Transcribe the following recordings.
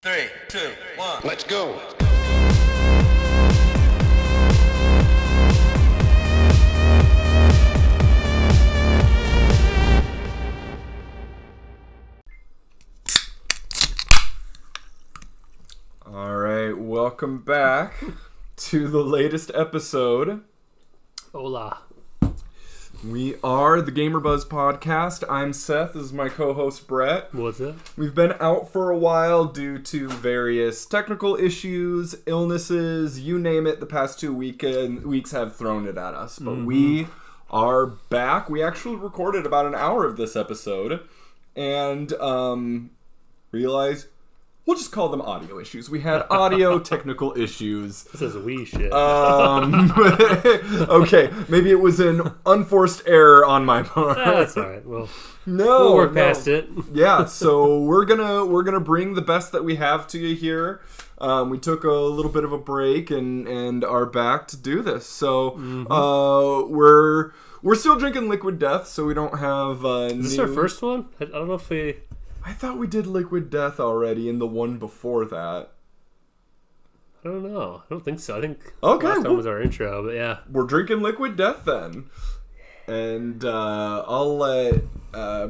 3, 2, 1. Let's go. All right, welcome back to the latest episode. Hola. We are the Gamerbuzz podcast. I'm Seth. This is my co-host Brett. What's up? We've been out for a while due to various technical issues, illnesses, you name it. The past 2 weeks have thrown it at us, but we are back. We actually recorded about an hour of this episode and realized we'll just call them audio issues. We had audio technical issues. This is we shit. Okay, maybe it was an unforced error on my part. That's all right. We'll We'll work past it. Yeah, so we're gonna bring the best that we have to you here. We took a little bit of a break and are back to do this. So we're still drinking Liquid Death, so we don't have. Is this our first one? I don't know if we. I thought we did Liquid Death already in the one before that. I don't know. I don't think so. I think Okay, last time was our intro, but yeah. We're drinking Liquid Death then. And I'll let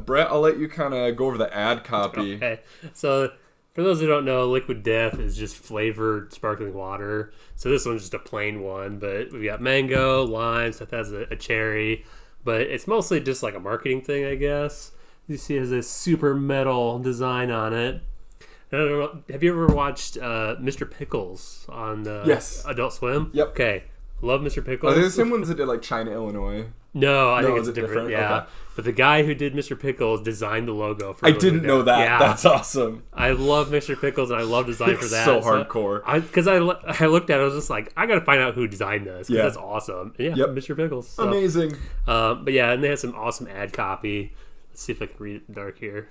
Brett, I'll let you kind of go over the ad copy. Okay. So for those who don't know, Liquid Death is just flavored sparkling water. So this one's just a plain one, but we got mango, lime, Seth has a cherry, but it's mostly just like a marketing thing, I guess. You see it has a super metal design on it. I don't know. Have you ever watched Mr. Pickles on Yes. Adult Swim? Yep. Okay. Love Mr. Pickles. Are they the same ones that did like China, Illinois? No, I No, think is it's it different. different? Yeah. Okay. But the guy who did Mr. Pickles designed the logo for I Liquid didn't know Death. that. Yeah. That's awesome. I love Mr. Pickles and I love design for that. So hardcore. Because I looked at it, I was just like, I got to find out who designed this because Yeah. that's awesome. And yeah, Yep. Mr. Pickles. So, Amazing. but yeah, and they have some awesome ad copy. Let's see if I can read it in dark here.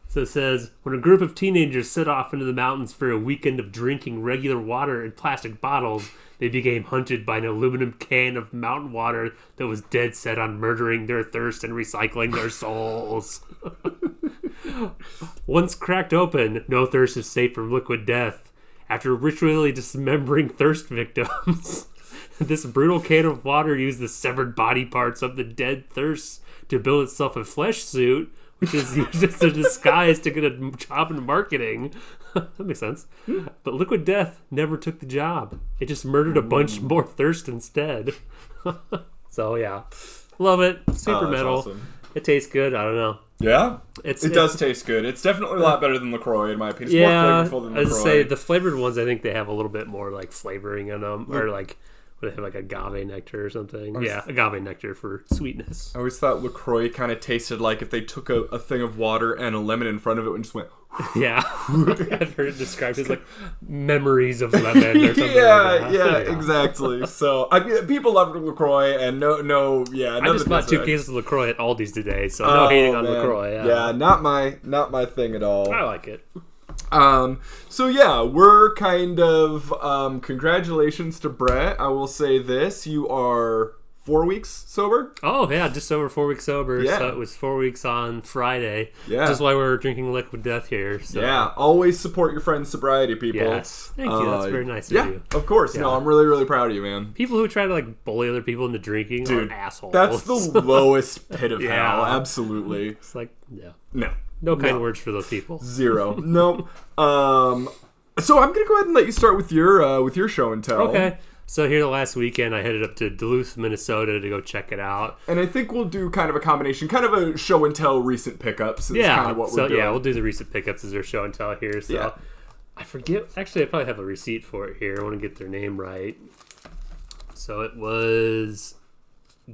So it says, when a group of teenagers set off into the mountains for a weekend of drinking regular water in plastic bottles, they became hunted by an aluminum can of mountain water that was dead set on murdering their thirst and recycling their souls. Once cracked open, no thirst is safe from Liquid Death. After ritually dismembering thirst victims, this brutal can of water used the severed body parts of the dead thirst to build itself a flesh suit, which is used as a disguise to get a job in marketing. That makes sense. But Liquid Death never took the job. It just murdered a bunch more thirst instead. So yeah, love it. Super that's metal. awesome. It tastes good. I don't know. Yeah, It it does taste good. It's definitely a lot better than LaCroix in my opinion. It's Yeah, more flavorful than I was LaCroix. say the flavored ones. I think they have a little bit more like flavoring in them, or like they have like agave nectar or something. Yeah, agave nectar for sweetness. I always thought LaCroix kind of tasted like if they took a thing of water and a lemon in front of it and just went... Yeah, I've heard it described as like memories of lemon or something. yeah, like that. yeah, exactly. So I mean, people love LaCroix and no, yeah. I just bought 2 cases of LaCroix at Aldi's today, so no hating on man. LaCroix. Yeah, not my thing at all. I like it. So yeah, we're kind of congratulations to Brett. I will say this: you are 4 weeks sober. Oh yeah, just over 4 weeks sober. Yeah. So it was 4 weeks on Friday. Yeah. Which is why we're drinking Liquid Death here. So. Yeah, always support your friends' sobriety, people. Yes. Thank you. That's very nice of Yeah, you. of course. No, Yeah. I'm really, really proud of you, man. People who try to like bully other people into drinking Dude, are assholes. That's the lowest pit of Yeah. hell. Absolutely. It's like No. no kind No. words for those people. Zero. Nope. So I'm gonna go ahead and let you start with your show and tell. Okay. So here the last weekend, I headed up to Duluth, Minnesota to go check it out. And I think we'll do kind of a combination, kind of a show and tell recent pickups. Is Yeah. kind of what So we're doing. yeah, we'll do the recent pickups as their show and tell here. So Yeah. I forget. Actually, I probably have a receipt for it here. I want to get their name right. So it was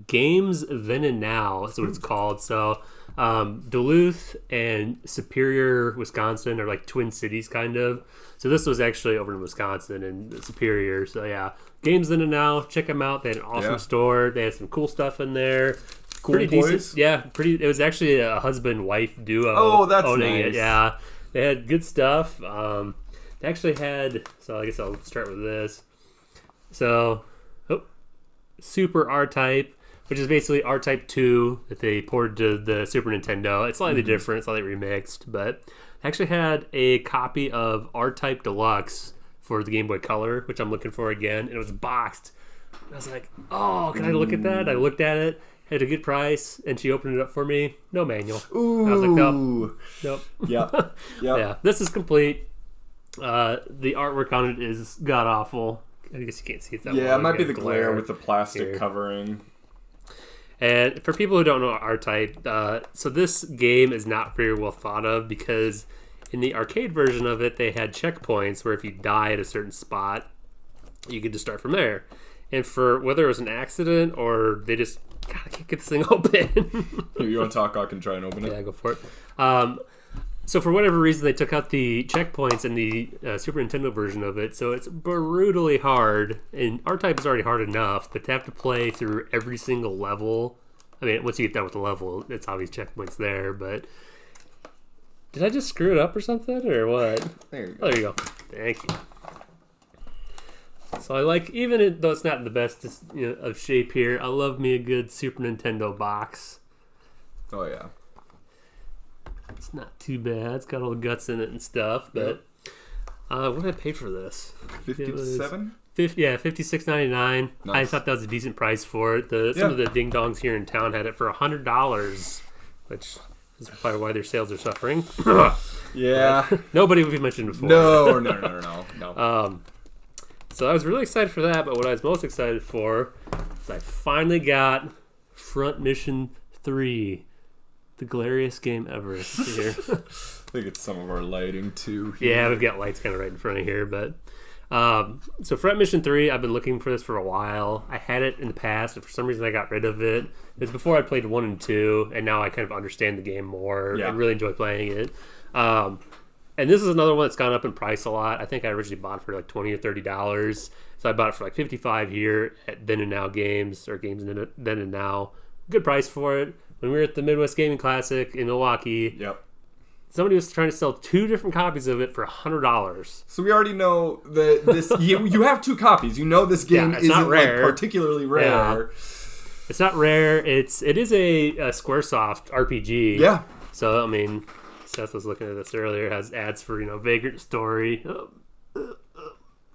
Games Then and Now. That's what it's called. So Duluth and Superior, Wisconsin are like twin cities, kind of. So this was actually over in Wisconsin and Superior. So yeah, Games Then and Now. Check them out. They had an awesome Yeah. store. They had some cool stuff in there. Cool Pretty boys? decent. Yeah, pretty. It was actually a husband-wife duo. Oh, that's owning nice. it. Yeah, they had good stuff. They actually had. So I guess I'll start with this. So, Super R-Type, which is basically R-Type 2 that they ported to the Super Nintendo. It's slightly different, slightly remixed, but I actually had a copy of R-Type Deluxe for the Game Boy Color, which I'm looking for again, and it was boxed. I was like, oh, can I look at that? I looked at it, had a good price, and she opened it up for me. No manual. Ooh. I was like, nope. Yep. Yeah, this is complete. The artwork on it is god-awful. I guess you can't see it that well. Yeah, it might be the glare with the plastic here. covering. And for people who don't know R-Type, so this game is not very well thought of because in the arcade version of it, they had checkpoints where if you die at a certain spot, you could just start from there. And for whether it was an accident or they just, God, I can't get this thing open. You want to talk? I can try and open it. Yeah, go for it. So for whatever reason, they took out the checkpoints in the Super Nintendo version of it, so it's brutally hard. And R-Type is already hard enough, but to have to play through every single level, I mean, once you get done with the level, it's obvious checkpoints there, but did I just screw it up or something, or what? There you go. Oh, there you go. Thank you. So I like, even though it's not in the best of shape here, I love me a good Super Nintendo box. Oh, yeah. It's not too bad. It's got all the guts in it and stuff, but what did I pay for this? 57? Yeah, $56.99. Nice. I thought that was a decent price for it. Some of the ding dongs here in town had it for $100, which is probably why their sales are suffering. Yeah. Nobody we've mentioned before. No. So I was really excited for that, but what I was most excited for is I finally got Front Mission 3. The glariest game ever here. I think it's some of our lighting too. Here. Yeah, we've got lights kind of right in front of here. But so Front Mission 3, I've been looking for this for a while. I had it in the past, and for some reason I got rid of it. It was before I played 1 and 2, and now I kind of understand the game more. Yeah. I really enjoy playing it. And this is another one that's gone up in price a lot. I think I originally bought it for like $20 or $30. So I bought it for like $55 here at Then and Now Games, or Games Then and Now. Good price for it. When we were at the Midwest Gaming Classic in Milwaukee, somebody was trying to sell 2 different copies of it for $100. So we already know that this you have 2 copies. You know this game isn't not rare. Like particularly rare. Yeah. It's not rare. It is a SquareSoft RPG. Yeah. So I mean, Seth was looking at this earlier. It has ads for Vagrant Story. There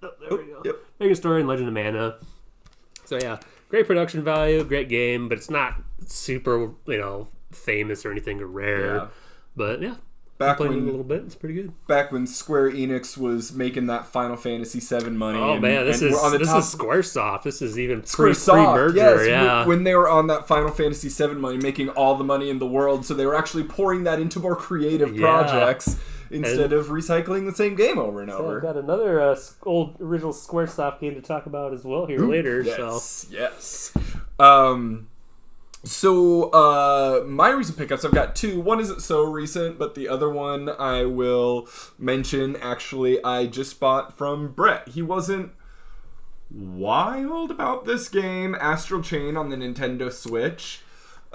we go. Yep. Vagrant Story and Legend of Mana. So yeah, great production value, great game, but it's not super famous or anything or rare. Yeah. But yeah. Back playing when it a little bit, it's pretty good. Back when Square Enix was making that Final Fantasy VII money. Oh man, this is SquareSoft. This is even pre-merger. Yes, yeah. when they were on that Final Fantasy VII money, making all the money in the world, so they were actually pouring that into more creative projects instead of recycling the same game over and over. I've got another old original SquareSoft game to talk about as well here later. Yes. So, my recent pickups, I've got 2. One isn't so recent, but the other one I will mention, actually, I just bought from Brett. He wasn't wild about this game, Astral Chain on the Nintendo Switch.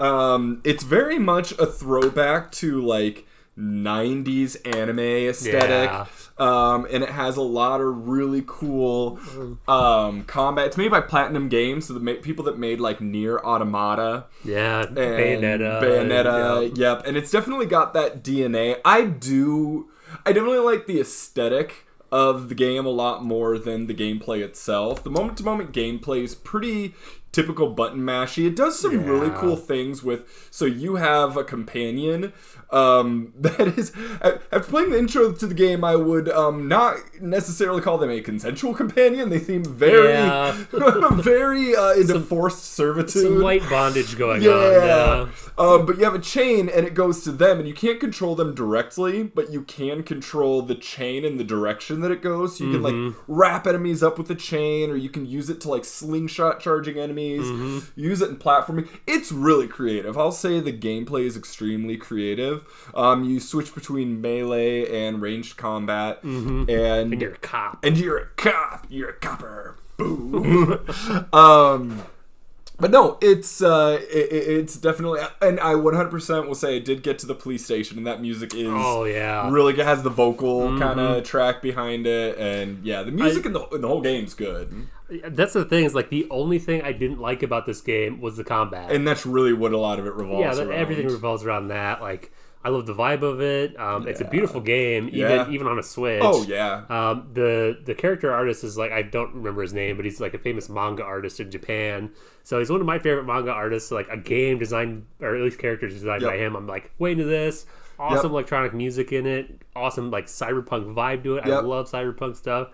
It's very much a throwback to, like, 90s anime aesthetic. Yeah. And it has a lot of really cool combat. It's made by Platinum Games, so the people that made like Nier Automata. Yeah, and Bayonetta. Yep. And it's definitely got that DNA. I definitely like the aesthetic of the game a lot more than the gameplay itself. The moment-to-moment gameplay is pretty typical button mashy. It does some really cool things so you have a companion that is, after playing the intro to the game, I would not necessarily call them a consensual companion. They seem very into forced servitude. Some light bondage going on. But you have a chain and it goes to them, and you can't control them directly, but you can control the chain and the direction that it goes. So you can like wrap enemies up with the chain, or you can use it to like slingshot charging enemies. Use it in platforming. It's really creative. I'll say the gameplay is extremely creative. You switch between melee and ranged combat, and you're a cop. You're a copper. Boom. But no, it's definitely, and I 100% will say I did get to the police station, and that music is really has the vocal kind of track behind it, and yeah, the music in the whole game's good. That's the thing, is like the only thing I didn't like about this game was the combat, and that's really what a lot of it revolves around. Everything revolves around that. Like I love the vibe of it. It's a beautiful game, even on a Switch. Oh yeah. The character artist is like, I don't remember his name, but he's like a famous manga artist in Japan. So he's one of my favorite manga artists. Like a game designed, or at least characters designed by him. I'm like way into this. Awesome electronic music in it. Awesome like cyberpunk vibe to it. I love cyberpunk stuff.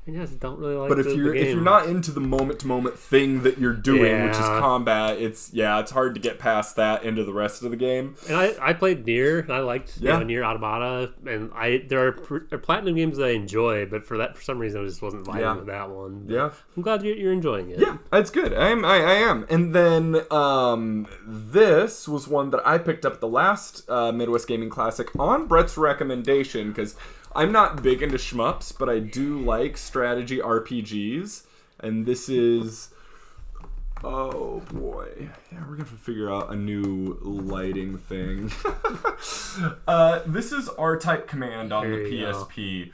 And I just don't really like. But if you're not into the moment to moment thing that you're doing, which is combat, it's hard to get past that into the rest of the game. And I played Nier, and I liked Nier Automata, and there are platinum games that I enjoy, but for some reason I just wasn't vibing with that one. But I'm glad you're enjoying it. Yeah, it's good. I am. And then this was one that I picked up at the last Midwest Gaming Classic on Brett's recommendation, because I'm not big into shmups, but I do like strategy RPGs. And this is... Oh, boy. Yeah, we're going to figure out a new lighting thing. This is R-Type Command on the PSP.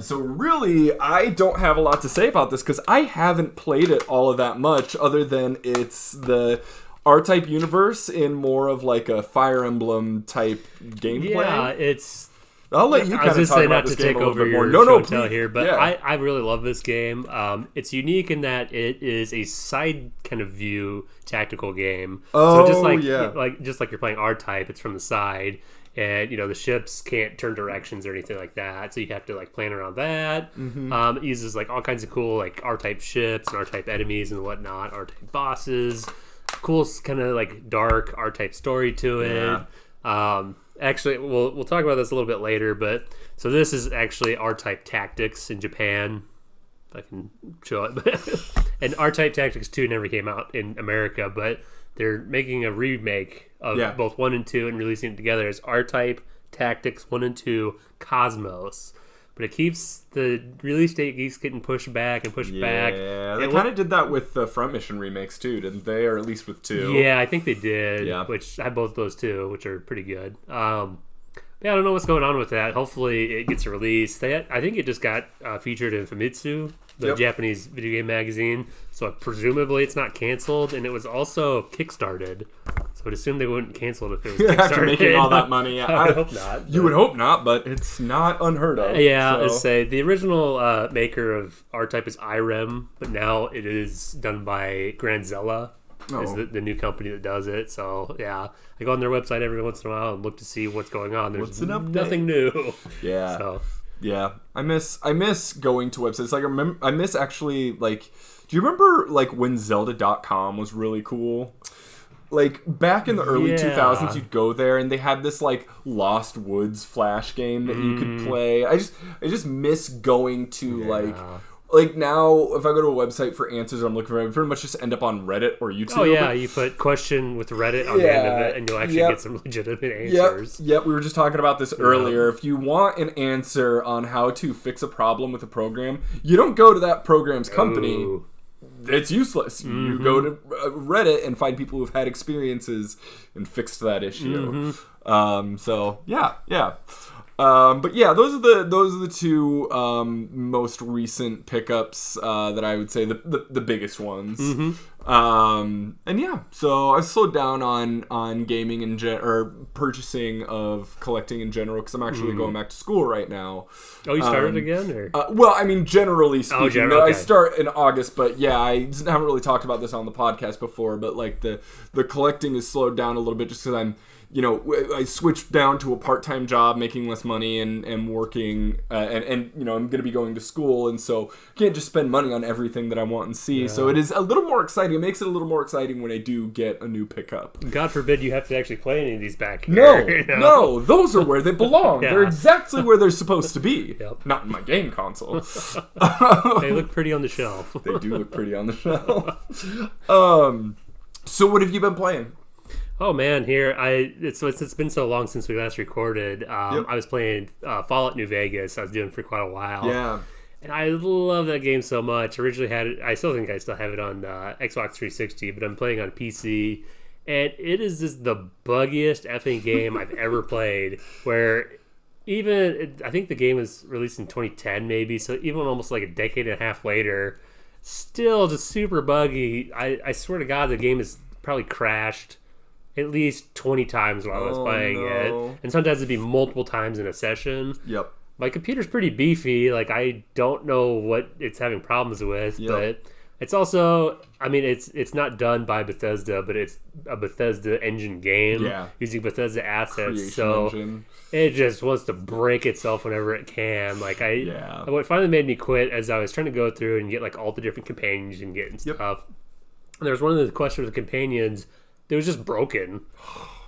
So really, I don't have a lot to say about this, because I haven't played it all of that much, other than it's the R-Type universe in more of like a Fire Emblem type gameplay. Yeah, it's... I'll let you kind of talk about this game a little bit more. No, please. Here, but I really love this game. It's unique in that it is a side kind of view tactical game. Oh, so just like you're playing R-Type, it's from the side, and the ships can't turn directions or anything like that. So you have to like plan around that. Mm-hmm. It uses like all kinds of cool like R-Type ships and R-Type enemies and whatnot, R-Type bosses. Cool kind of like dark R-Type story to it. Yeah. Actually, we'll talk about this a little bit later, but so this is actually R-Type Tactics in Japan. If I can show it. And R-Type Tactics 2 never came out in America, but they're making a remake of both 1 and 2 and releasing it together as R-Type Tactics 1 and 2 Cosmos. But it keeps the release date keeps getting pushed back and pushed back. Yeah, they kind of did that with the Front Mission remakes too, didn't they? Or at least with 2. Yeah, I think they did. Yeah. Which I have both those too, which are pretty good. I don't know what's going on with that. Hopefully it gets released. I think it just got featured in Famitsu, the Japanese video game magazine. So presumably it's not canceled, and it was also kickstarted. So I'd assume they wouldn't cancel it if it was kickstarted. After making all that money. I would hope not. You would hope not, but it's not unheard of. Yeah, so. Let's say the original maker of R-Type is IREM, but now it is done by Granzella. Is the new company that does it. So yeah, I go on their website every once in a while and look to see what's going on. There's nothing new. Yeah. So yeah, I miss going to websites. Like I miss actually like. Do you remember like when Zelda.com was really cool? Like back in the early 2000s, you'd go there and they had this like Lost Woods Flash game that you could play. I just miss going to like now if I go to a website for answers I'm looking for, I pretty much just end up on Reddit or YouTube. Oh yeah, you put question with Reddit on the end of it and you'll actually get some legitimate answers. Yep, we were just talking about this earlier. If you want an answer on how to fix a problem with a program, you don't go to that program's company. Ooh. It's useless. Mm-hmm. You go to Reddit and find people who've had experiences and fixed that issue. Mm-hmm. So yeah. But yeah, those are the two most recent pickups that I would say the biggest ones. Mm-hmm. And yeah, so I slowed down on gaming or purchasing of collecting in general because I'm actually going back to school right now. Oh, you started again? Or? Well, I mean, generally speaking. Okay. I start in August, but yeah, I haven't really talked about this on the podcast before, but like the collecting is slowed down a little bit just because I'm, I switched down to a part-time job, making less money and working, and I'm going to be going to school, and so I can't just spend money on everything that I want and see. Yeah. So it is a little more exciting. It makes it a little more exciting when I do get a new pickup. God forbid you have to actually play any of these back here. No, those are where they belong. Yeah. They're exactly where they're supposed to be. Yep. Not in my game console. They look pretty on the shelf. They do look pretty on the shelf. So what have you been playing? Oh man, it's been so long since we last recorded. I was playing Fallout New Vegas. I was doing for quite a while. Yeah, and I love that game so much. Originally had it. I still think I still have it on Xbox 360, but I'm playing on PC, and it is just the buggiest effing game I've ever played. Where I think the game was released in 2010, maybe. So even almost like a decade and a half later, still just super buggy. I swear to God, the game is probably crashed at least 20 times while I was playing it. And sometimes it'd be multiple times in a session. Yep. My computer's pretty beefy. Like, I don't know what it's having problems with, but it's also, I mean, it's not done by Bethesda, but it's a Bethesda engine game using Bethesda assets. Engine. It just wants to break itself whenever it can. Like, what finally made me quit as I was trying to go through and get like all the different companions and get and stuff. And there was one of the quests with the companions that was just broken.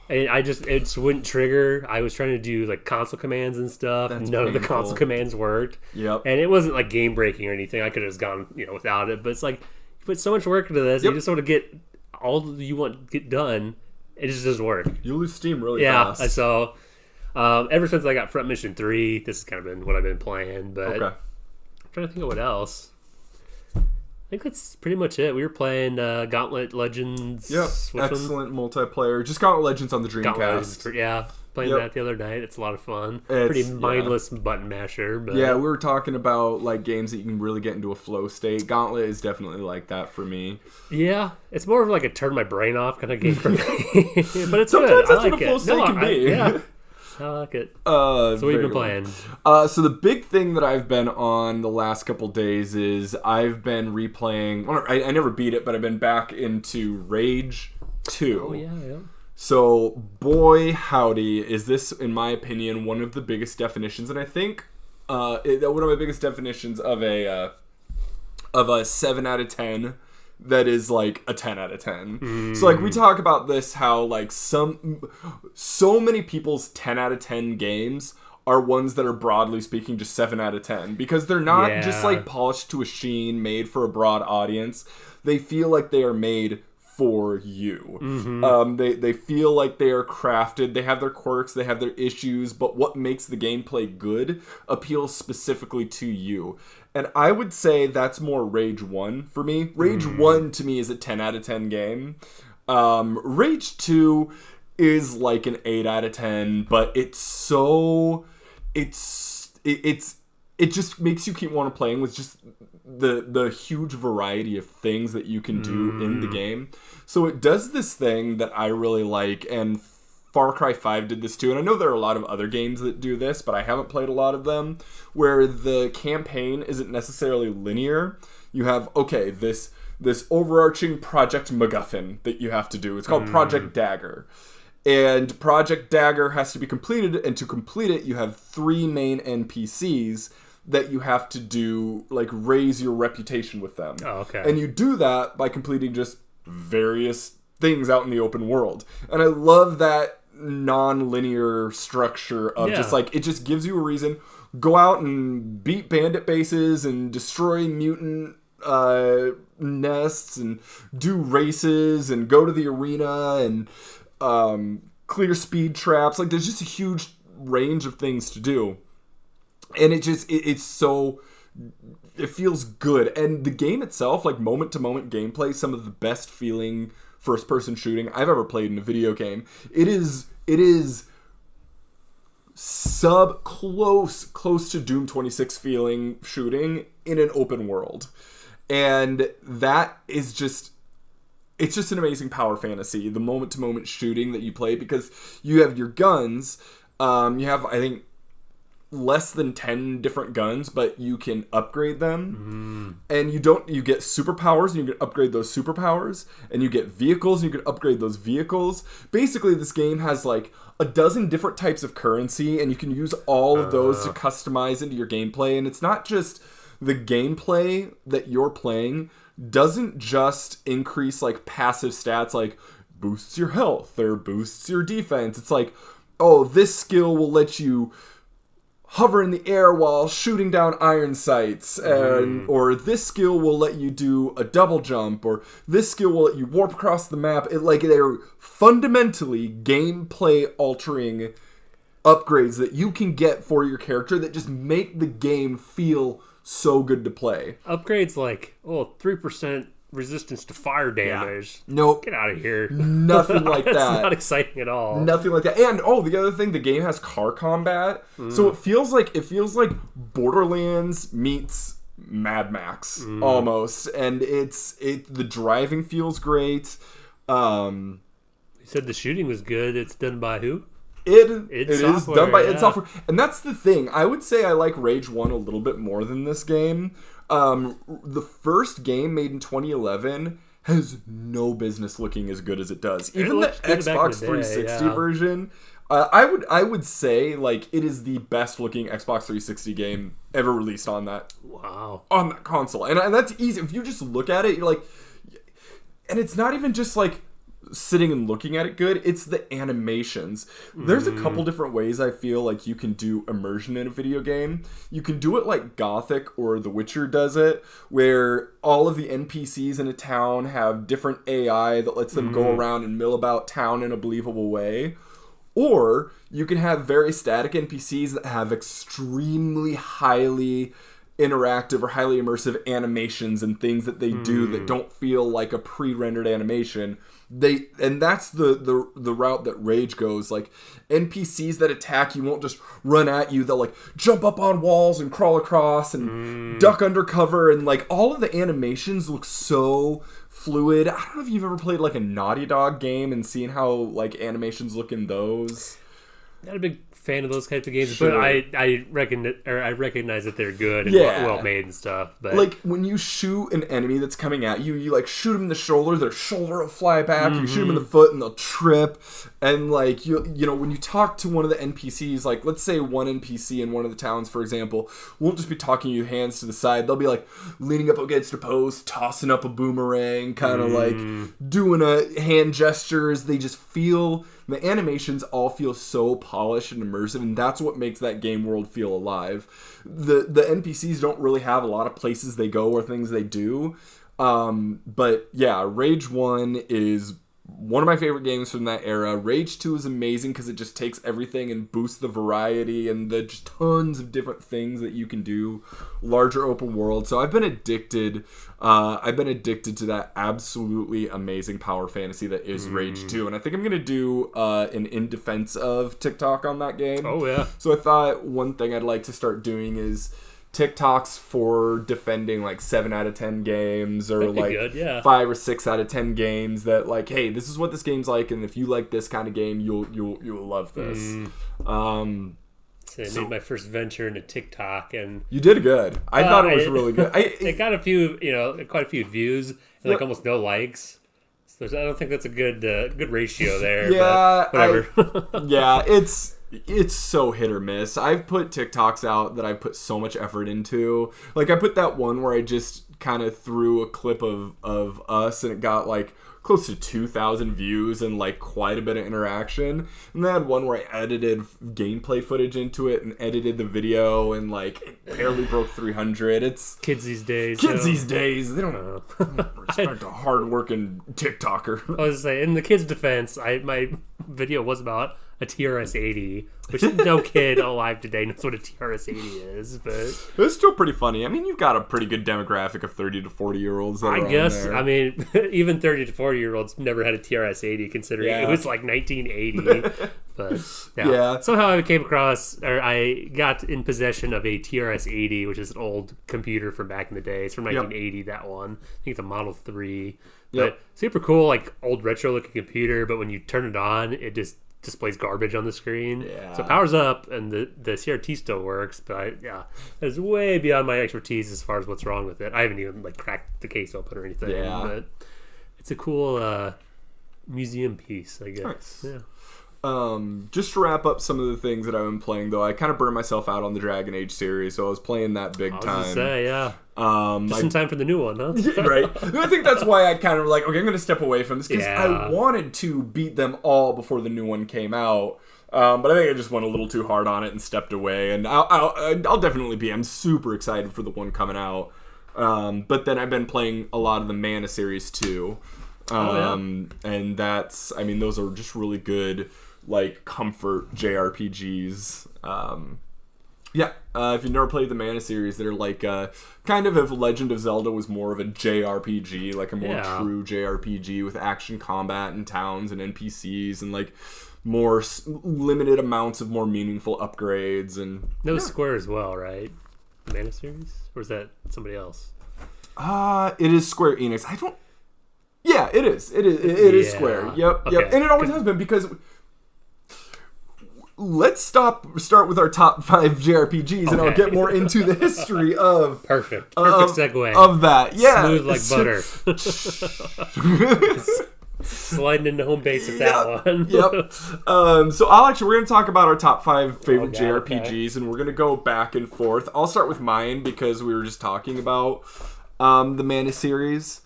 And it just wouldn't trigger. I was trying to do like console commands and stuff. None of the console commands worked. Yep. And it wasn't like game breaking or anything. I could have just gone, without it. But it's like, you put so much work into this. You just want to get all you want to get done. It just doesn't work. You lose steam really fast. Yeah. So ever since I got Front Mission 3, this has kind of been what I've been playing. But I'm trying to think of what else. I think that's pretty much it. We were playing Gauntlet Legends. Yeah, excellent multiplayer. Just Gauntlet Legends on the Dreamcast. Playing that the other night. It's a lot of fun. Pretty mindless button masher. But yeah, we were talking about like games that you can really get into a flow state. Gauntlet is definitely like that for me. Yeah, it's more of like a turn my brain off kind of game for me. But it's sometimes good. That's what a flow state can be. I like it. So what have you been playing? So the big thing that I've been on the last couple days is I've been replaying. I never beat it, but I've been back into Rage 2. Oh yeah. So boy howdy, is this in my opinion one of the biggest definitions, and I think one of my biggest definitions of a 7 out of 10. That is like a 10 out of 10. So like we talk about this, how like so many people's 10 out of 10 games are ones that are broadly speaking just 7 out of 10 because they're not just like polished to a sheen, made for a broad audience. They feel like they are made for you. They feel like they are crafted. They have their quirks, they have their issues, but what makes the gameplay good appeals specifically to you. And I would say that's more Rage 1 for me. Rage 1 to me is a 10 out of 10 game. Rage 2 is like an 8 out of 10, but it just makes you keep wanting to playing with just the huge variety of things that you can do in the game. So it does this thing that I really like, and Far Cry 5 did this too, and I know there are a lot of other games that do this, but I haven't played a lot of them, where the campaign isn't necessarily linear. You have, this overarching Project MacGuffin that you have to do. It's called Project Dagger. And Project Dagger has to be completed, and to complete it, you have 3 main NPCs that you have to do, like, raise your reputation with them. Oh, okay. And you do that by completing just various things out in the open world. And I love that non-linear structure of just like, it just gives you a reason. Go out and beat bandit bases and destroy mutant nests and do races and go to the arena and clear speed traps. Like, there's just a huge range of things to do. And it feels good. And the game itself, like moment to moment gameplay, some of the best feeling first person shooting I've ever played in a video game. It is close to Doom 26 feeling shooting in an open world. And that is it's just an amazing power fantasy, the moment to moment shooting that you play, because you have your guns. You have, I think, less than 10 different guns, but you can upgrade them. And you get superpowers, and you can upgrade those superpowers, and you get vehicles, and you can upgrade those vehicles. Basically, this game has like a dozen different types of currency, and you can use all of those to customize into your gameplay. And it's not just the gameplay that you're playing doesn't just increase like passive stats, like boosts your health or boosts your defense. It's like, oh, this skill will let you hover in the air while shooting down iron sights, or this skill will let you do a double jump, or this skill will let you warp across the map. They're fundamentally gameplay altering upgrades that you can get for your character that just make the game feel so good to play. Upgrades like 3% resistance to fire damage. Nope. Get out of here. Nothing like that. That's not exciting at all. Nothing like that. And the other thing, the game has car combat. So it feels like Borderlands meets Mad Max almost. And the driving feels great. You said the shooting was good. It's done by who? It id is Software, done by yeah. id Software. And that's the thing. I would say I like Rage 1 a little bit more than this game. The first game made in 2011 has no business looking as good as it does. Even the Xbox 360 version, I would say like it is the best looking Xbox 360 game ever released on that console. And that's easy. If you just look at it, you're like, and it's not even just like sitting and looking at it good, it's the animations. There's a couple different ways I feel like you can do immersion in a video game. You can do it like Gothic or The Witcher does it, where all of the NPCs in a town have different AI that lets them go around and mill about town in a believable way. Or you can have very static NPCs that have extremely highly interactive or highly immersive animations and things that they do that don't feel like a pre-rendered animation. And that's the route that Rage goes. Like, NPCs that attack you won't just run at you. They'll like jump up on walls and crawl across and duck under cover, and like all of the animations look so fluid. I don't know if you've ever played like a Naughty Dog game and seen how like animations look in those. Not a big fan of those types of games, Sure. but I recognize that they're good and well made and stuff. But like when you shoot an enemy that's coming at you, you like shoot them in the shoulder, their shoulder will fly back. You shoot them in the foot and they'll trip. And like you know when you talk to one of the NPCs, like let's say one NPC in one of the towns, for example, won't just be talking to you hands to the side. They'll be like leaning up against a post, tossing up a boomerang, kind of like doing a hand gestures. They just feel. The animations all feel so polished and immersive, and that's what makes that game world feel alive. The NPCs don't really have a lot of places they go or things they do. But yeah, Rage 1 is one of my favorite games from that era. Rage 2 is amazing because it just takes everything and boosts the variety and the just tons of different things that you can do. Larger open world. So I've been addicted. To that absolutely amazing power fantasy that is Rage 2. And I think I'm going to do an in defense of TikTok on that game. Oh, yeah. So I thought one thing I'd like to start doing is TikToks for defending like 7 out of 10 games or like good, 5 or 6 out of 10 games that like, hey, this is what this game's like, and if you like this kind of game, you'll love this. So I made my first venture into TikTok, and you did good. I thought it was really good. It got quite a few views and like almost no likes. So I don't think that's a good ratio there. Yeah, but whatever. It's so hit or miss. I've put TikToks out that I've put so much effort into. Like I put that one where I just kind of threw a clip of us and it got like close to 2,000 views and like quite a bit of interaction. And then I had one where I edited gameplay footage into it and edited the video and like it barely broke 300. It's kids these days. They don't respect a hard-working TikToker. I was saying, in the kids' defense, my video was about a TRS-80, which no kid alive today knows what a TRS-80 is, but it's still pretty funny. I mean, you've got a pretty good demographic of 30 to 40 year olds. I guess. I mean, even 30 to 40 year olds never had a TRS-80, considering it was like 1980. But yeah, somehow I came across, or I got in possession of a TRS-80, which is an old computer from back in the day. It's from 1980. That one, I think it's a Model 3. But super cool, like old retro looking computer. But when you turn it on, it just displays garbage on the screen. So it powers up and the CRT still works, but it's way beyond my expertise as far as what's wrong with it. I haven't even like cracked the case open or anything. But it's a cool museum piece, I guess. Nice. Just to wrap up some of the things that I've been playing, though, I kind of burned myself out on the Dragon Age series, so I was playing that big time. I was gonna say, just in time for the new one, huh? Right. I think that's why I kind of like, okay, I'm going to step away from this, because I wanted to beat them all before the new one came out, but I think I just went a little too hard on it and stepped away, and I'll definitely be, I'm super excited for the one coming out, but then I've been playing a lot of the Mana series, too, and that's, I mean, those are just really good, like, comfort JRPGs. If you've never played the Mana series, they're like kind of if Legend of Zelda was more of a JRPG, like a more true JRPG with action combat and towns and NPCs and like more limited amounts of more meaningful upgrades. And that was Square as well, right? The Mana series? Or is that somebody else? It is Square Enix. Yeah, it is. It is Square. Yep. Okay. And it always has been, because let's start with our top 5 JRPGs, and I'll get more into the history of perfect segue of that. Yeah, smooth like butter. Sliding into home base with that one. Yep. So we're going to talk about our top 5 favorite JRPGs, and we're going to go back and forth. I'll start with mine because we were just talking about the Mana series.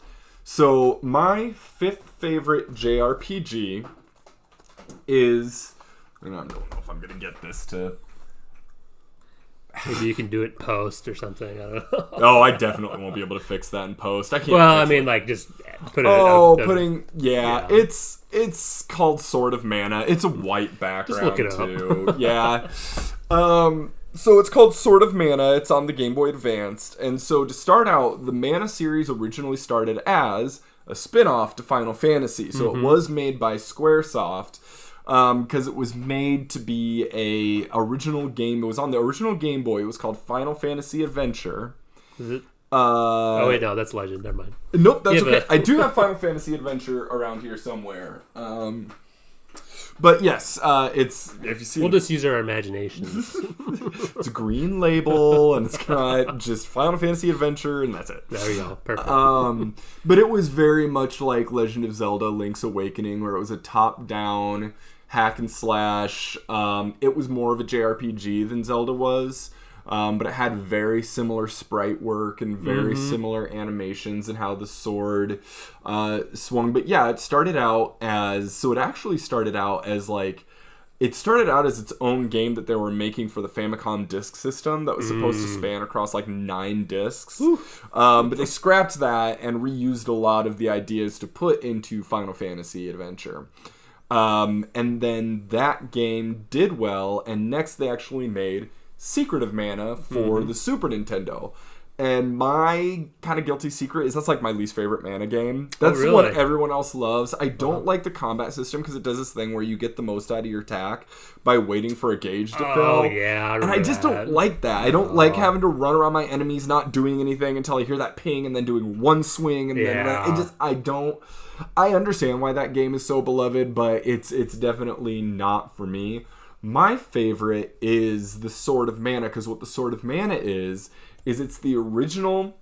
So my 5th favorite JRPG is, and I don't know if I'm going to get this to... Maybe you can do it post or something. I don't know. Oh, I definitely won't be able to fix that in post. I can't. Well, I mean, like, just put it. Yeah. It's called Sword of Mana. It's a white background. Just look it too. Yeah. So it's called Sword of Mana. It's on the Game Boy Advanced. And so to start out, the Mana series originally started as a spin-off to Final Fantasy. So it was made by Squaresoft. Because it was made to be a original game. It was on the original Game Boy. It was called Final Fantasy Adventure. Is it? Oh wait, no, that's Legend. Never mind. Nope, that's okay. I do have Final Fantasy Adventure around here somewhere. But yes, it's, if you see, we'll just use our imaginations. It's a green label, and it's got just Final Fantasy Adventure, and that's it. There we go. Perfect. But it was very much like Legend of Zelda: Link's Awakening, where it was a top-down hack and slash. It was more of a JRPG than Zelda was. But it had very similar sprite work and very similar animations and how the sword swung. But yeah, it started out as... it actually started out as its own game that they were making for the Famicom disk system that was supposed to span across 9 discs. But they scrapped that and reused a lot of the ideas to put into Final Fantasy Adventure. And then that game did well, and next they actually made Secret of Mana for the Super Nintendo. And my kind of guilty secret is that's my least favorite Mana game. That's what everyone else loves. I don't like the combat system because it does this thing where you get the most out of your attack by waiting for a gauge to fill. Oh, yeah. And I just don't like that. I don't like having to run around my enemies not doing anything until I hear that ping and then doing one swing. And then I understand why that game is so beloved, but it's definitely not for me. My favorite is the Sword of Mana, because what the Sword of Mana is it's the original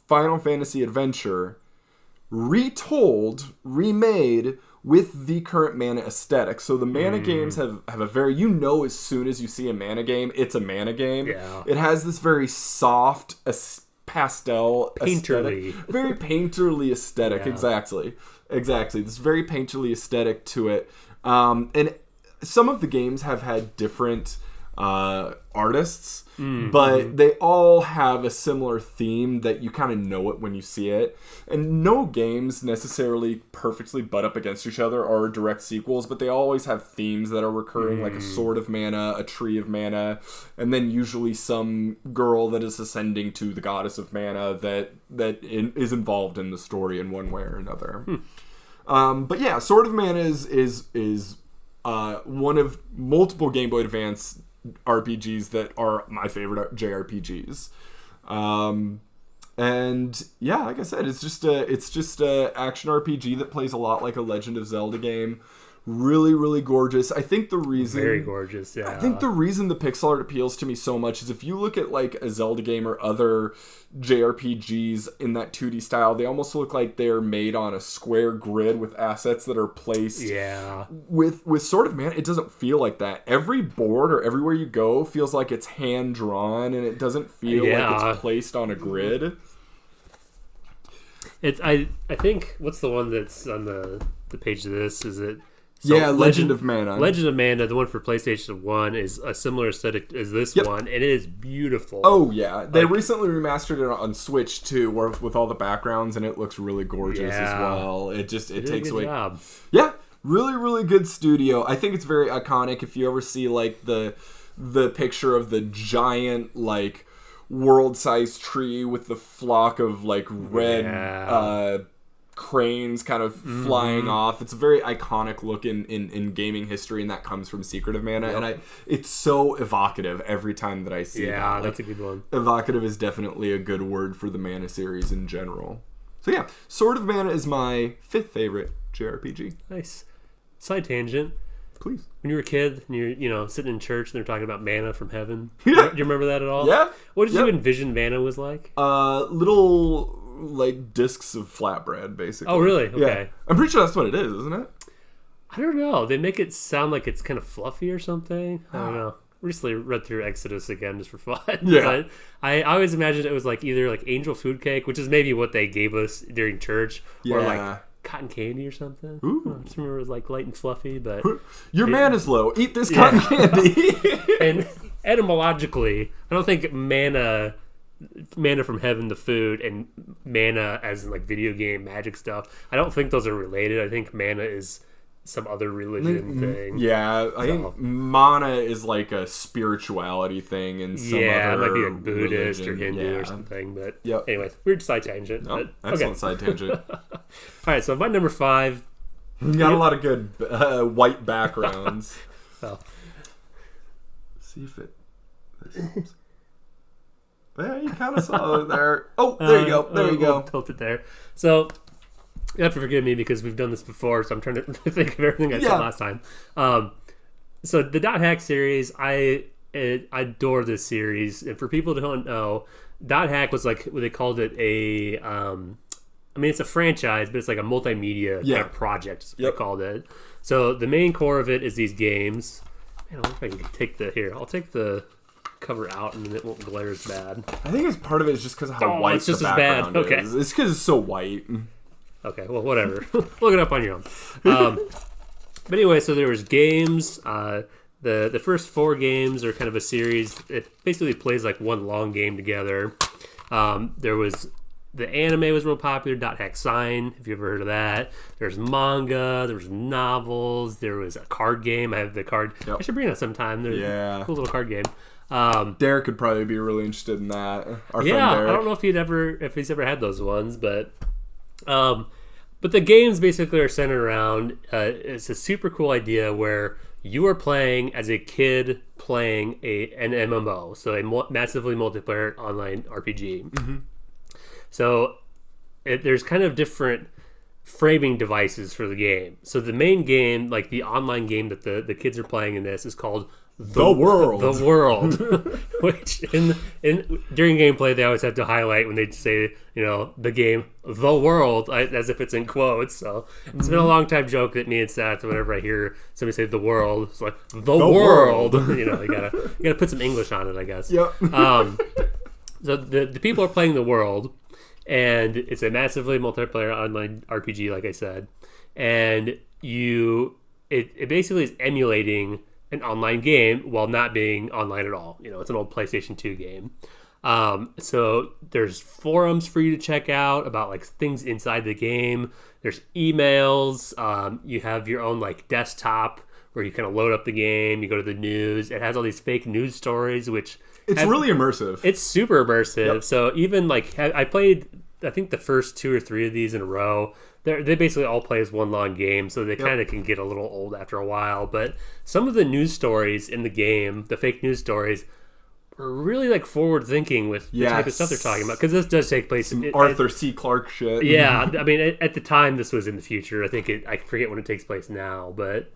Final Fantasy Adventure retold, remade with the current Mana aesthetic. So the Mana games have a very, as soon as you see a Mana game, it's a Mana game. Yeah. It has this very soft pastel painterly aesthetic. Very painterly aesthetic. Yeah. Exactly. This very painterly aesthetic to it. And some of the games have had different artists, but they all have a similar theme that you kind of know it when you see it. And no games necessarily perfectly butt up against each other or are direct sequels, but they always have themes that are recurring, like a Sword of Mana, a Tree of Mana, and then usually some girl that is ascending to the Goddess of Mana that is involved in the story in one way or another. But yeah, Sword of Mana is one of multiple Game Boy Advance RPGs that are my favorite JRPGs. And yeah, like I said, it's just a action RPG that plays a lot like a Legend of Zelda game. Really, really gorgeous. I think the reason... Very gorgeous, yeah. I think the reason the pixel art appeals to me so much is if you look at a Zelda game or other JRPGs in that 2D style, they almost look like they're made on a square grid with assets that are placed. Yeah. With Sword of Mana, it doesn't feel like that. Every board or everywhere you go feels like it's hand-drawn, and it doesn't feel like it's placed on a grid. I think, what's the one that's on the page of this? Is it... Legend of Mana. Legend of Mana, the one for PlayStation 1, is a similar aesthetic as this one, and it is beautiful. Oh, yeah. They recently remastered it on Switch, too, with all the backgrounds, and it looks really gorgeous as well. It takes away... Job. Yeah, really, really good studio. I think it's very iconic. If you ever see, the picture of the giant, world-sized tree with the flock of, red... cranes kind of flying off. It's a very iconic look in gaming history, and that comes from Secret of Mana. Yep. And it's so evocative every time that I see that. Yeah, that's a good one. Evocative is definitely a good word for the Mana series in general. So yeah, Sword of Mana is my 5th favorite JRPG. Nice. Side tangent. Please. When you were a kid and you're sitting in church and they're talking about manna from heaven. Yeah. Do you remember that at all? Yeah. What did you envision manna was like? Little like discs of flatbread, basically. Oh, really? Okay. Yeah. I'm pretty sure that's what it is, isn't it? I don't know. They make it sound like it's kind of fluffy or something. I don't know. Recently read through Exodus again just for fun. Yeah. But I always imagined it was like either like angel food cake, which is maybe what they gave us during church, or like cotton candy or something. I just remember it was like light and fluffy, but your mana's low. Eat this cotton candy. And etymologically, I don't think manna from heaven, the food, and mana as in like video game magic stuff, I don't think those are related. I think mana is some other religion thing. Yeah, I think mana is like a spirituality thing in some other it might be like Buddhist religion. or Hindu or something. But Yep. Anyway, weird side tangent. Oh, but, excellent side tangent. All right, so my number 5. You got a lot of good white backgrounds. Well, see if it... Yeah, you kind of saw it there. Oh, there you go. There you go. We'll tilt it there. So... You have to forgive me because we've done this before, so I'm trying to think of everything I said last time. So the Dot Hack series, I adore this series. And for people who don't know, Dot Hack was like what they called it it's a franchise, but it's like a multimedia kind of project, is what they called it. So the main core of it is these games. Man, I wonder if I can take I'll take the cover out and then it won't glare as bad. I think it's part of it is just because of how white it's just the as bad. background Okay. is. It's because it's so white. Okay, well, whatever. Look it up on your own. But anyway, so there was games. The first 4 games are kind of a series. It basically plays like one long game together. There was the anime was real popular. Dot Hack Sign, if you've ever heard of that. There's manga. There was novels. There was a card game. I have the card. Yep. I should bring that sometime. There's a cool little card game. Derek could probably be really interested in that. Our friend Derek. I don't know if he's ever had those ones, but the games basically are centered around it's a super cool idea where you are playing as a kid playing an MMO, so a massively multiplayer online RPG. Mm-hmm. So there's kind of different framing devices for the game. So the main game, like the online game that the kids are playing in this, is called The World. The World. Which during gameplay they always have to highlight when they say, the game The World, as if it's in quotes. So it's been a long time joke that me and Seth, whenever I hear somebody say The World, it's like the world. You gotta put some English on it, I guess. Yep. So the people are playing The World, and it's a massively multiplayer online RPG, like I said, and it basically is emulating an online game while not being online at all. It's an old PlayStation 2 game. So there's forums for you to check out about like things inside the game. There's emails. You have your own like desktop where you kind of load up the game. You go to the news. It has all these fake news stories, which it's really immersive. It's super immersive. Yep. So even like I played, I think the first 2 or 3 of these in a row. They basically all play as one long game, so they kind of can get a little old after a while. But some of the news stories in the game, the fake news stories, were really like forward thinking with the type of stuff they're talking about. Because this does take place in Arthur C. Clarke shit. Yeah, I mean, at the time this was in the future. I think I forget when it takes place now, but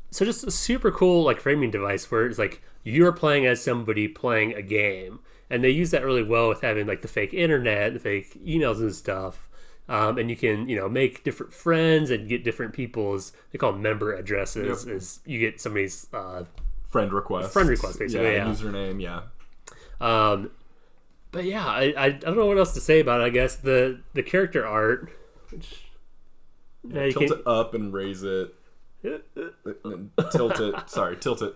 so just a super cool like framing device where it's like you're playing as somebody playing a game, and they use that really well with having like the fake internet, the fake emails and stuff. And you can, make different friends and get different people's, they call them member addresses, is you get somebody's friend request, basically. Username, But yeah, I don't know what else to say about it. I guess the character art, which tilt it up and raise it. Tilt it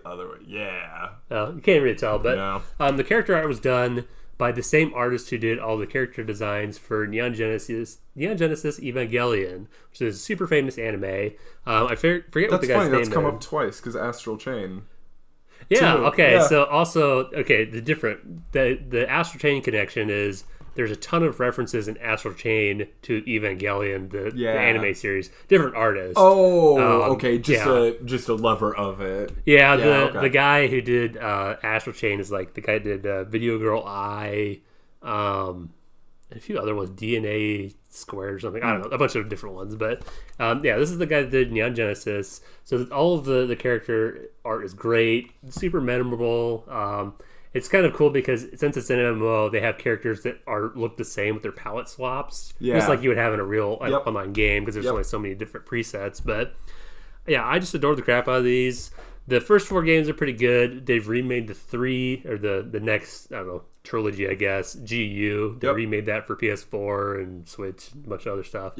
other way. Yeah. You can't really tell, but the character art was done by the same artist who did all the character designs for Neon Genesis Evangelion, which is a super famous anime. I forget what the guy's name is. That's come up twice because Astral Chain. Yeah. Too. Okay. Yeah. So also, the Astral Chain connection is there's a ton of references in Astral Chain to Evangelion, the anime series. Different artists. Oh, okay. Just a lover of it. Yeah. The guy who did Astral Chain is like the guy who did Video Girl Eye, and a few other ones, DNA Square or something. I don't know, a bunch of different ones. But this is the guy that did Neon Genesis. So all of the character art is great, super memorable. It's kind of cool because since it's an MMO, they have characters that look the same with their palette swaps, just like you would have in a real online game because there's only so many different presets. But yeah, I just adore the crap out of these. The first 4 games are pretty good. They've remade the 3 or the next, I don't know, trilogy, I guess, GU. They remade that for PS4 and Switch, a bunch of other stuff.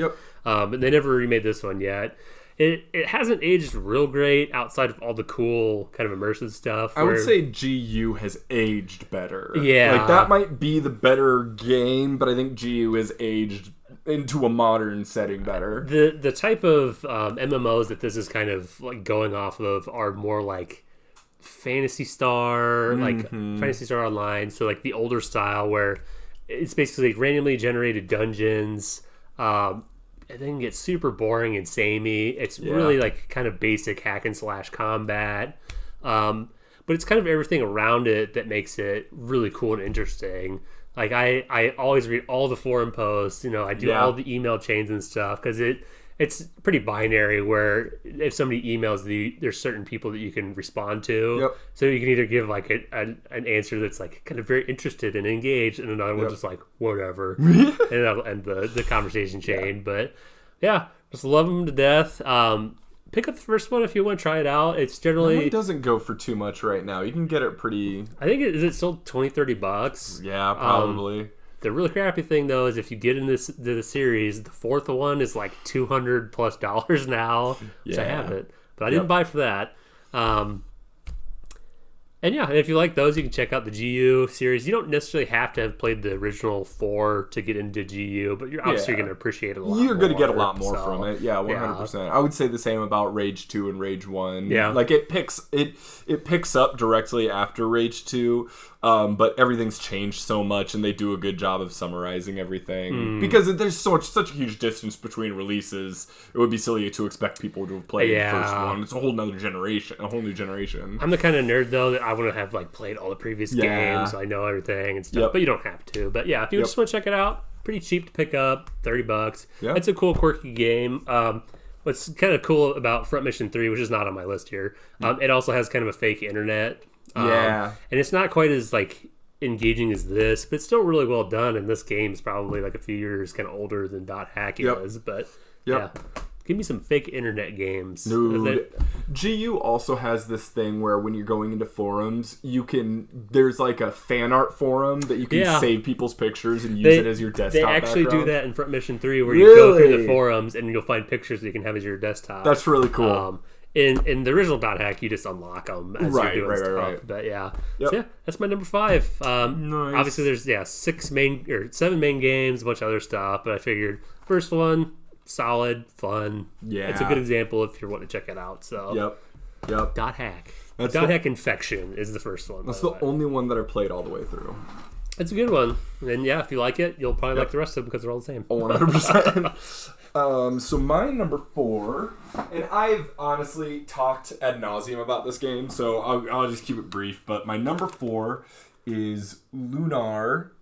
But they never remade this one yet. It hasn't aged real great outside of all the cool kind of immersive stuff. I would say GU has aged better. Yeah. Like, that might be the better game, but I think GU has aged into a modern setting better. The type of MMOs that this is kind of like going off of are more like Phantasy Star, like Phantasy Star Online. So like the older style where it's basically randomly generated dungeons. It then gets super boring and samey. It's really like kind of basic hack and slash combat. But it's kind of everything around it that makes it really cool and interesting. Like I always read all the forum posts, I do all the email chains and stuff because it's pretty binary where if somebody emails there's certain people that you can respond to. So you can either give like an answer that's like kind of very interested and engaged, and another one just like whatever, and that'll end the conversation chain. But yeah, just love them to death. Pick up the first one if you want to try it out. It's generally... It doesn't go for too much right now. You can get it pretty... I think is it still $20-$30? Yeah, probably. The really crappy thing, though, is if you get in the series, the 4th one is like $200+ now, which I have it. But I didn't buy for that. And yeah, if you like those, you can check out the GU series. You don't necessarily have to have played the original 4 to get into GU, but you're obviously going to appreciate it a lot more. You're going to get a lot more from it. Yeah, 100%. I would say the same about Rage 2 and Rage 1. Yeah. Like, it picks up directly after Rage 2, but everything's changed so much, and they do a good job of summarizing everything. Because there's such a huge distance between releases, it would be silly to expect people to have played the first one. It's a whole new generation. I'm the kind of nerd, though, that I want to have like played all the previous games. So I know everything and stuff, but you don't have to. But yeah, if you just want to check it out, pretty cheap to pick up, $30. It's a cool, quirky game. What's kind of cool about Front Mission 3, which is not on my list here, it also has kind of a fake internet. And it's not quite as like engaging as this, but it's still really well done. And this game is probably like a few years kind of older than .hack is. But yeah. Give me some fake internet games. Dude, GU also has this thing where when you're going into forums, there's like a fan art forum that you can save people's pictures and use it as your desktop They actually background. do that in Front Mission 3 where you go through the forums and you'll find pictures that you can have as your desktop. That's really cool. In the original .hack, you just unlock them as you're doing stuff. Right. But yeah. So yeah, that's my number 5. Nice. Obviously, there's 7 main games, a bunch of other stuff, but I figured first one, solid, fun. Yeah. It's a good example if you're wanting to check it out. So Yep. .hack. .hack Infection is the first one. That's the only one that I played all the way through. It's a good one. And yeah, if you like it, you'll probably like the rest of them because they're all the same. 100%. So my number 4, and I've honestly talked ad nauseum about this game, so I'll just keep it brief, but my number 4 is Lunar.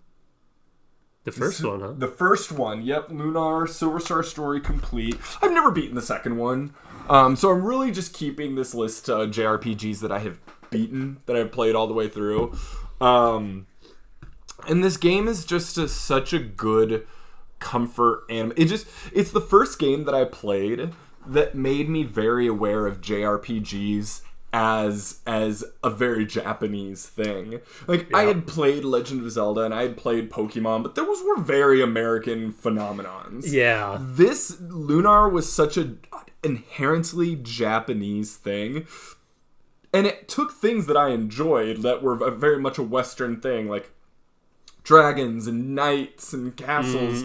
The first one, huh? The first one, yep. Lunar, Silver Star Story Complete. I've never beaten the second one. So I'm really just keeping this list of JRPGs that I have beaten, that I've played all the way through. And this game is just such a good comfort anime. It's the first game that I played that made me very aware of JRPGs as a very Japanese thing. Like, I had played Legend of Zelda and I had played Pokemon, but those were very American phenomenons. Yeah. This Lunar was such an inherently Japanese thing. And it took things that I enjoyed that were very much a Western thing, like dragons and knights and castles,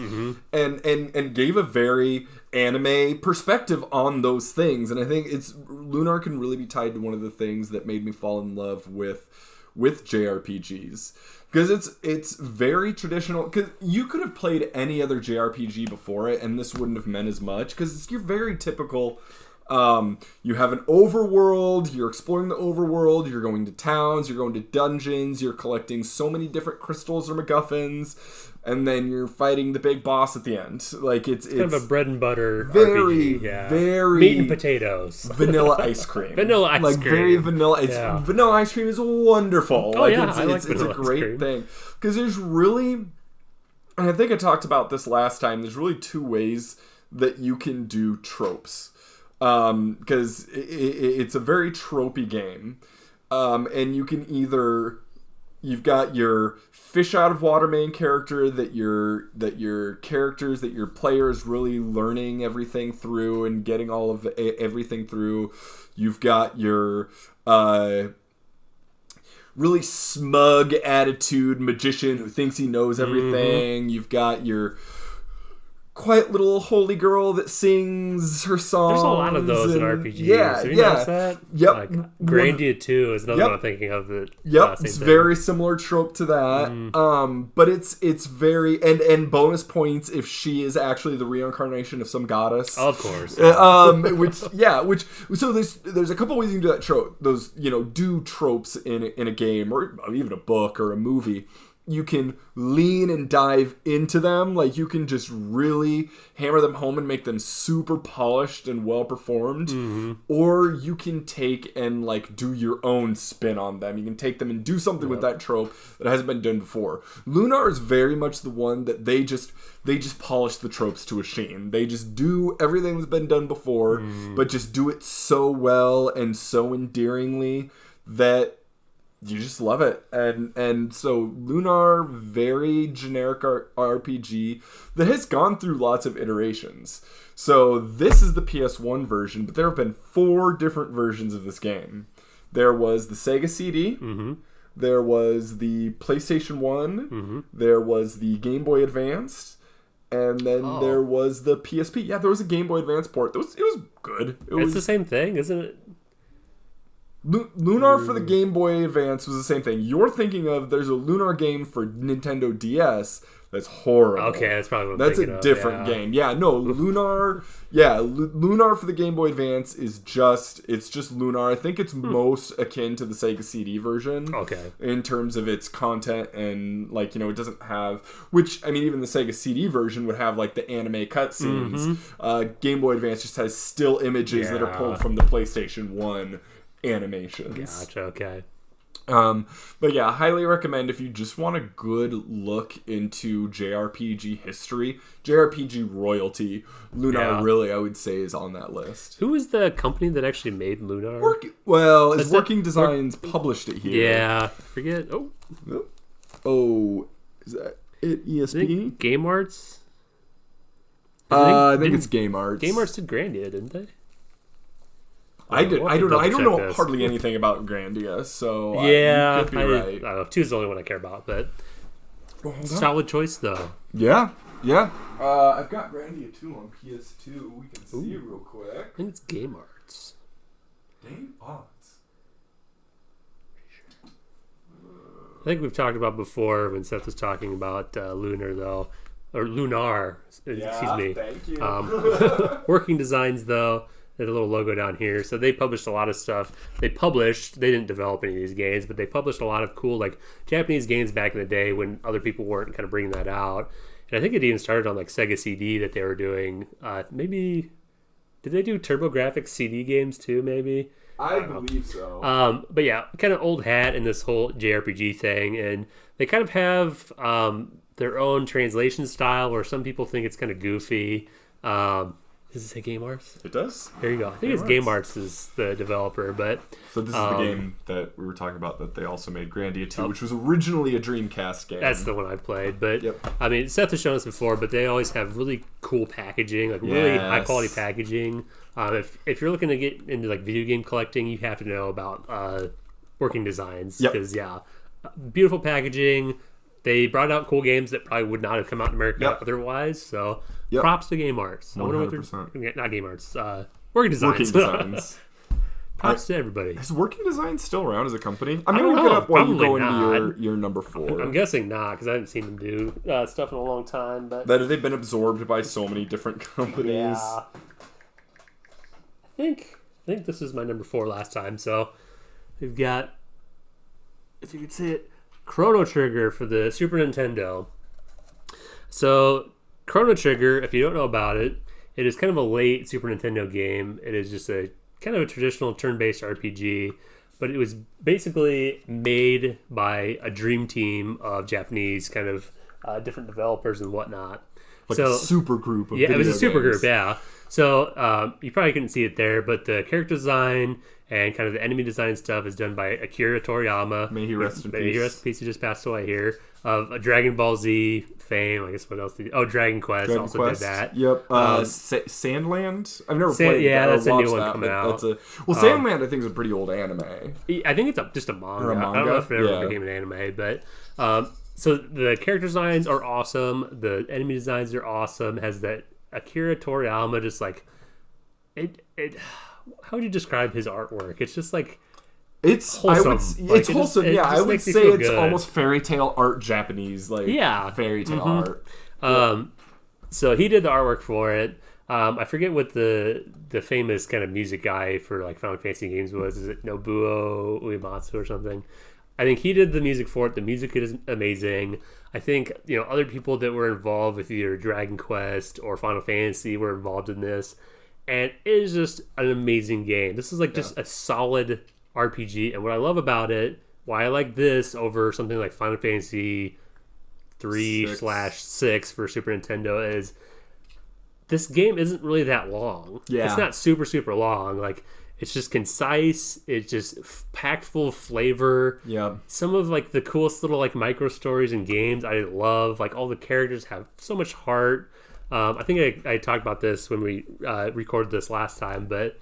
and gave a very anime perspective on those things. And I think Lunar can really be tied to one of the things that made me fall in love with JRPGs, because it's very traditional. Because you could have played any other JRPG before it and this wouldn't have meant as much, because it's your very typical You have an overworld, you're exploring the overworld, you're going to towns, you're going to dungeons, you're collecting so many different crystals or MacGuffins, and then you're fighting the big boss at the end. Like it's kind of a bread and butter very, RPG. Yeah. very meat and potatoes. Vanilla ice cream. Vanilla ice like cream. Very vanilla. Vanilla ice cream is wonderful. Oh, like yeah, it's a great thing. Because there's really, and I think I talked about this last time, there's really two ways that you can do tropes. Because it's a very tropey game. And you can either, you've got your fish out of water main character that your player is really learning everything through and getting all of everything through. You've got your really smug attitude magician who thinks he knows everything. Mm-hmm. You've got your quiet little holy girl that sings her songs. There's a lot of those in RPGs. Yeah, Have you noticed that? Yep. Like, Grandia 2 is another one I'm thinking of. That, it's very similar trope to that. But it's very and bonus points if she is actually the reincarnation of some goddess. Of course. Which so there's a couple ways you can do that trope. Those do tropes in a game or even a book or a movie. You can lean and dive into them. Like, you can just really hammer them home and make them super polished and well performed. Mm-hmm. Or you can take and, like, do your own spin on them. You can take them and do something with that trope that hasn't been done before. Lunar is very much the one that they just polish the tropes to a sheen. They just do everything that's been done before, but just do it so well and so endearingly that you just love it. And so Lunar, very generic RPG that has gone through lots of iterations. So this is the PS1 version, but there have been 4 different versions of this game. There was the Sega CD, there was the PlayStation 1, there was the Game Boy Advance, and then there was the PSP. Yeah, there was a Game Boy Advance port. It was good. It's the same thing, isn't it? Lunar for the Game Boy Advance was the same thing. You're thinking of, there's a Lunar game for Nintendo DS that's horrible. Okay, that's probably what that's a different game. Yeah, no, Lunar. Lunar for the Game Boy Advance is just Lunar. I think it's most akin to the Sega CD version. Okay. In terms of its content and it doesn't have, which I mean, even the Sega CD version would have like the anime cutscenes. Game Boy Advance just has still images that are pulled from the PlayStation 1 animations. Gotcha, okay. But yeah, highly recommend if you just want a good look into JRPG history, JRPG royalty. Lunar really, I would say, is on that list. Who was the company that actually made Lunar? Working Designs published it here. Yeah, I forget. Is that it? ESP? Game Arts? I think it's Game Arts. Game Arts did Grandia, didn't they? I don't know hardly anything about Grandia, so you could be right. I don't know. 2 is the only one I care about, but solid choice though. Yeah. I've got Grandia 2 on PS2. We can see real quick. I think it's Game Arts. Game Arts. I think we've talked about before when Seth was talking about Lunar though, or Lunar. Excuse me. Thank you. Working Designs though. There's a little logo down here. So they published a lot of stuff. They didn't develop any of these games, but they published a lot of cool, like, Japanese games back in the day when other people weren't kind of bringing that out. And I think it even started on, like, Sega CD that they were doing. Maybe, did they do TurboGrafx CD games too, maybe? I believe so. But yeah, kind of old hat in this whole JRPG thing. And they kind of have their own translation style where some people think it's kind of goofy. Does it say Game Arts? It does. There you go. I think it's Game Arts is the developer, but... So this is the game that we were talking about that they also made, Grandia 2, which was originally a Dreamcast game. That's the one I played, but... I mean, Seth has shown us before, but they always have really cool packaging, like really high-quality packaging. If you're looking to get into, like, video game collecting, you have to know about Working Designs, because, beautiful packaging. They brought out cool games that probably would not have come out in America otherwise, so... Props to Game Arts. I wonder what they're... Not Game Arts. Working Designs. Props to everybody. Is Working Designs still around as a company? I'm going to look it up while you go into your number 4. I'm guessing not, because I haven't seen them do stuff in a long time. But they've been absorbed by so many different companies. Yeah. I think this is my number 4 last time. So we've got, if you could say it, Chrono Trigger for the Super Nintendo. So Chrono Trigger, if you don't know about it, it is kind of a late Super Nintendo game. It is just a kind of a traditional turn-based RPG, but it was basically made by a dream team of Japanese kind of different developers and whatnot. Like a super group of yeah, it was a super games. group, yeah. So you probably couldn't see it there, but the character design and kind of the enemy design stuff is done by Akira Toriyama. May he rest in peace. May he rest in peace. He just passed away here. Of a Dragon Ball Z fame. I guess what else did he... Oh, Dragon Quest also did that. Yep. Sandland? I've never played yeah, that. that's a new one coming out. Sandland I think is a pretty old anime. I think it's just a manga. I don't know if it ever became an anime, but... so the character designs are awesome. The enemy designs are awesome. It has that Akira Toriyama just like... How would you describe his artwork? It's just like... It's wholesome. It's wholesome. I would say it's good. almost fairy tale art Japanese, fairy tale art. So he did the artwork for it. I forget what the famous kind of music guy for like Final Fantasy games was. Is it Nobuo Uematsu or something? I think he did the music for it. The music is amazing. I think other people that were involved with either Dragon Quest or Final Fantasy were involved in this, and it is just an amazing game. This is just a solid RPG, and what I love about it, why I like this over something like Final Fantasy 3/6 for Super Nintendo, is this game isn't really that long. Yeah. It's not super, super long. Like, it's just concise. It's just packed full of flavor. Yeah. Some of the coolest little micro stories and games I love. Like, all the characters have so much heart. I think I talked about this when we recorded this last time, but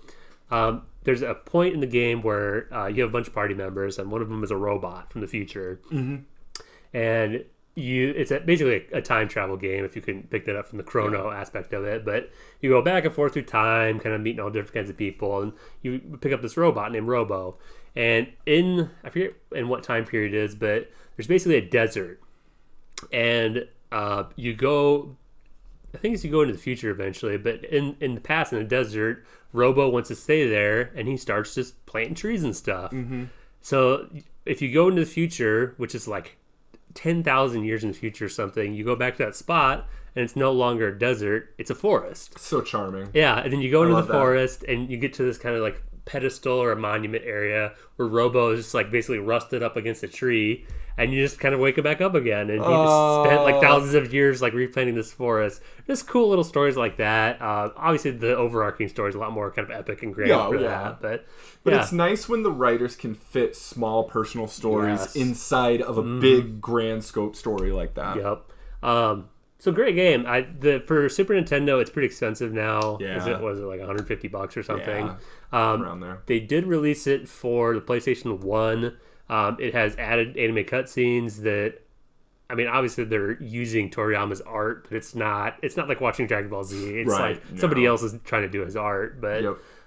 there's a point in the game where you have a bunch of party members, and one of them is a robot from the future. Mm-hmm. And it's basically a time travel game, if you can pick that up from the chrono aspect of it. But you go back and forth through time, kind of meeting all different kinds of people, and you pick up this robot named Robo. And I forget in what time period it is, but there's basically a desert. And you go... I think you go into the future eventually, but in the past, in the desert, Robo wants to stay there, and he starts just planting trees and stuff. Mm-hmm. So if you go into the future, which is 10,000 years in the future or something, you go back to that spot, and it's no longer a desert, it's a forest. So charming. Yeah, and then you go into the forest, and you get to this kind of pedestal or a monument area where Robo is just basically rusted up against a tree, and you just kind of wake him back up again, and he just spent thousands of years replanting this forest. Just cool little stories like that. Obviously the overarching story is a lot more kind of epic and grand that, but it's nice when the writers can fit small personal stories inside of a big grand scope story like that. Yep. So great game. For Super Nintendo, it's pretty expensive now. Yeah. Was it $150 or something? Yeah, around there. They did release it for the PlayStation 1. It has added anime cutscenes that, obviously they're using Toriyama's art, but it's not like watching Dragon Ball Z. It's somebody else is trying to do his art, but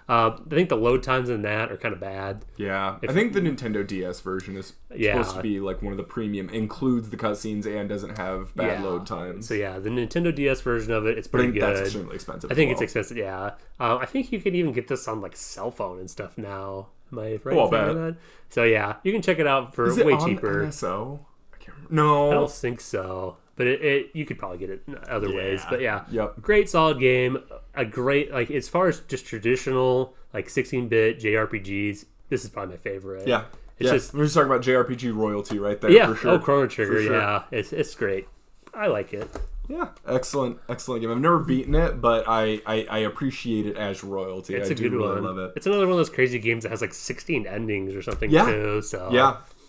I think the load times in that are kind of bad. Yeah, I think the Nintendo DS version is supposed to be one of the premium, includes the cutscenes and doesn't have bad load times. So the Nintendo DS version of it's pretty good. That's extremely expensive. I think it's expensive. Yeah, I think you could even get this on cell phone and stuff now. Am I right? I'll bet. That? So you can check it out for is it way on cheaper. NSO? I can't remember. No, I don't think so. But you could probably get it in other ways. But Yep. Great solid game. A great as far as just traditional 16-bit JRPGs, this is probably my favorite. Yeah. It's just we're just talking about JRPG royalty right there. Yeah. For sure. Oh, Chrono Trigger. For sure. Yeah. It's great. I like it. Yeah, excellent game. I've never beaten it, but I appreciate it as royalty. It's a good really one. Love it. It's another one of those crazy games that has 16 endings or something too. So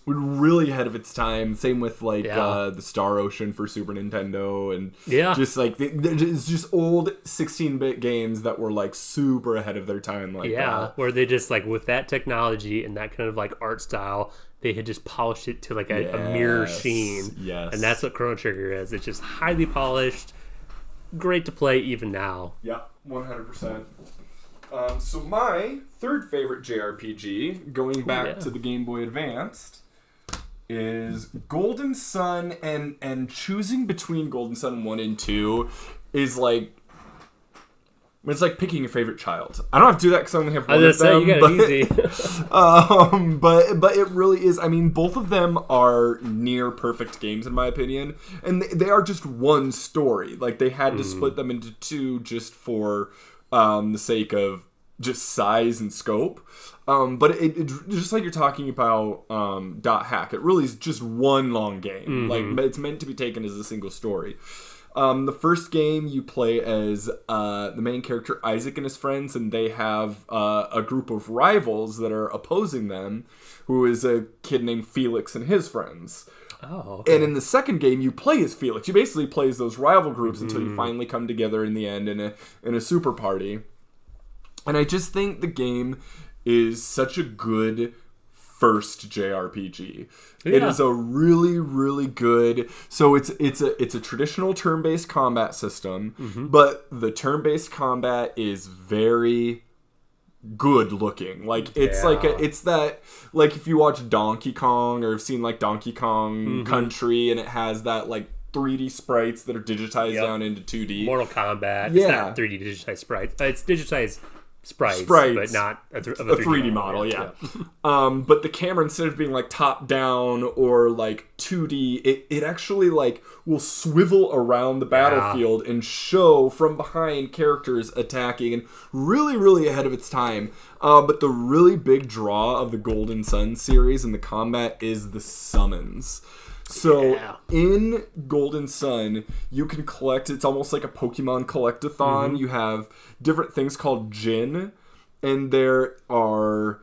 we're really ahead of its time. Same with the Star Ocean for Super Nintendo, and just it's just old 16-bit games that were super ahead of their time. Where they just with that technology and that kind of art style, they had just polished it to a mirror sheen. Yes. And that's what Chrono Trigger is. It's just highly polished, great to play even now. Yeah, 100%. So my third favorite JRPG, going back to the Game Boy Advanced, is Golden Sun, and choosing between Golden Sun 1 and 2 is It's like picking your favorite child. I don't have to do that because I only have one I was of them. you got it easy. But it really is. I mean, both of them are near perfect games in my opinion, and they are just one story. Like they had to split them into two just for the sake of just size and scope. But it just like you're talking about Dot Hack, it really is just one long game. Like it's meant to be taken as a single story. The first game you play as the main character Isaac and his friends, and they have a group of rivals that are opposing them, who is a kid named Felix and his friends. Oh, okay. And in the second game, you play as Felix. You basically play as those rival groups until you finally come together in the end in a super party. And I just think the game is such a good first JRPG. Yeah. It is a really, really good. So it's a traditional turn-based combat system, but the turn-based combat is very good looking. Like it's it's that, like if you watch Donkey Kong or have seen like Donkey Kong Country, and it has that like 3D sprites that are digitized down into 2D. Mortal Kombat. It's not 3D digitized sprites. It's digitized sprites, but not of a 3D model. Yeah. But the camera, instead of being like top down or like 2D, it actually like will swivel around the battlefield and show from behind characters attacking, and really, really ahead of its time. But the really big draw of the Golden Sun series and the combat is the summons. So in Golden Sun, you can collect, it's almost like a Pokemon collect-a-thon. You have different things called Djinn, and there are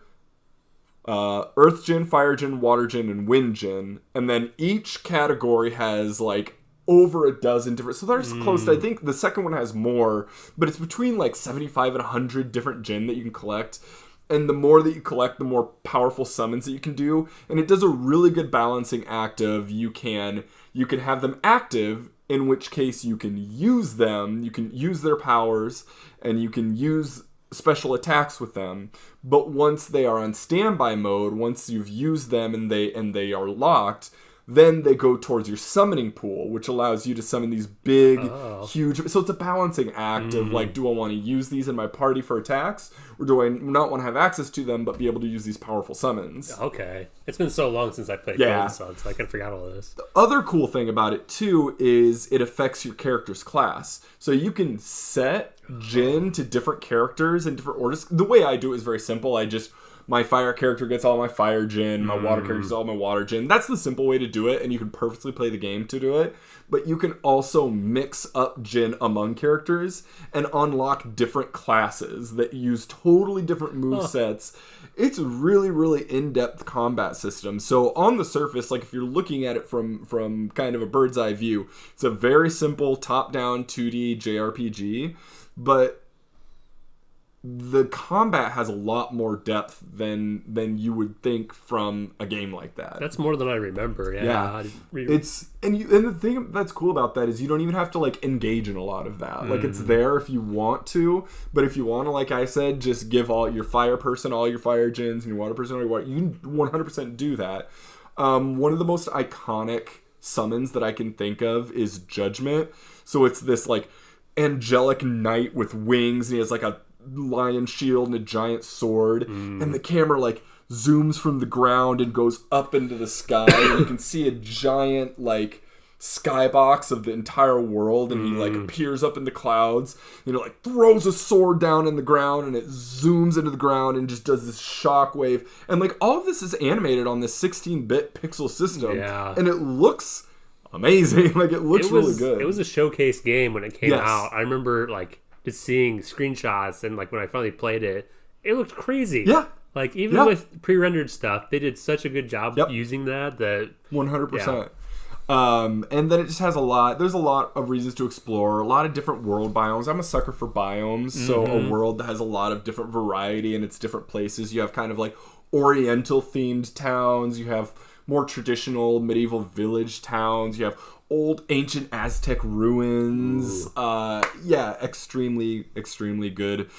Earth Djinn, Fire Djinn, Water Djinn, and Wind Djinn. And then each category has like over a dozen different, so there's close to, I think the second one has more, but it's between like 75 and 100 different Djinn that you can collect. And the more that you collect, the more powerful summons that you can do. And it does a really good balancing act of you can have them active, in which case you can use them, you can use their powers, and you can use special attacks with them. But once they are on standby mode, once you've used them and they are locked, then they go towards your summoning pool, which allows you to summon these big, huge... So it's a balancing act of, like, do I want to use these in my party for attacks? Or do I not want to have access to them, but be able to use these powerful summons? Okay. It's been so long since I played Golden Sun, so I kind of forgot all of this. The other cool thing about it, too, is it affects your character's class. So you can set Djinn to different characters in different orders. The way I do it is very simple. My fire character gets all my fire Djinn, my water character gets all my water Djinn. That's the simple way to do it, and you can perfectly play the game to do it. But you can also mix up Djinn among characters and unlock different classes that use totally different movesets. It's a really, really in-depth combat system. So on the surface, like if you're looking at it from kind of a bird's eye view, it's a very simple top-down 2D JRPG, but the combat has a lot more depth than you would think from a game like that. That's more than I remember. Yeah. It's and the thing that's cool about that is you don't even have to like engage in a lot of that. Like it's there if you want to, but if you want to, like I said, just give all your fire person all your fire Djinns and your water person all your water, you can 100% do that. One of the most iconic summons that I can think of is Judgment. So it's this like angelic knight with wings, and he has like a lion shield and a giant sword, and the camera like zooms from the ground and goes up into the sky, and you can see a giant like skybox of the entire world, and he like appears up in the clouds, like throws a sword down in the ground, and it zooms into the ground and just does this shockwave, and like all of this is animated on this 16-bit pixel system, and it looks amazing. Like it looks really good. It was a showcase game when it came out. I remember like just seeing screenshots, and like when I finally played it, it looked crazy. Yeah. Like even with pre-rendered stuff, they did such a good job using that 100%. And then it just has there's a lot of reasons to explore, a lot of different world biomes. I'm a sucker for biomes, so a world that has a lot of different variety in its different places. You have kind of like oriental themed towns, you have more traditional medieval village towns, you have old ancient Aztec ruins. Extremely, extremely good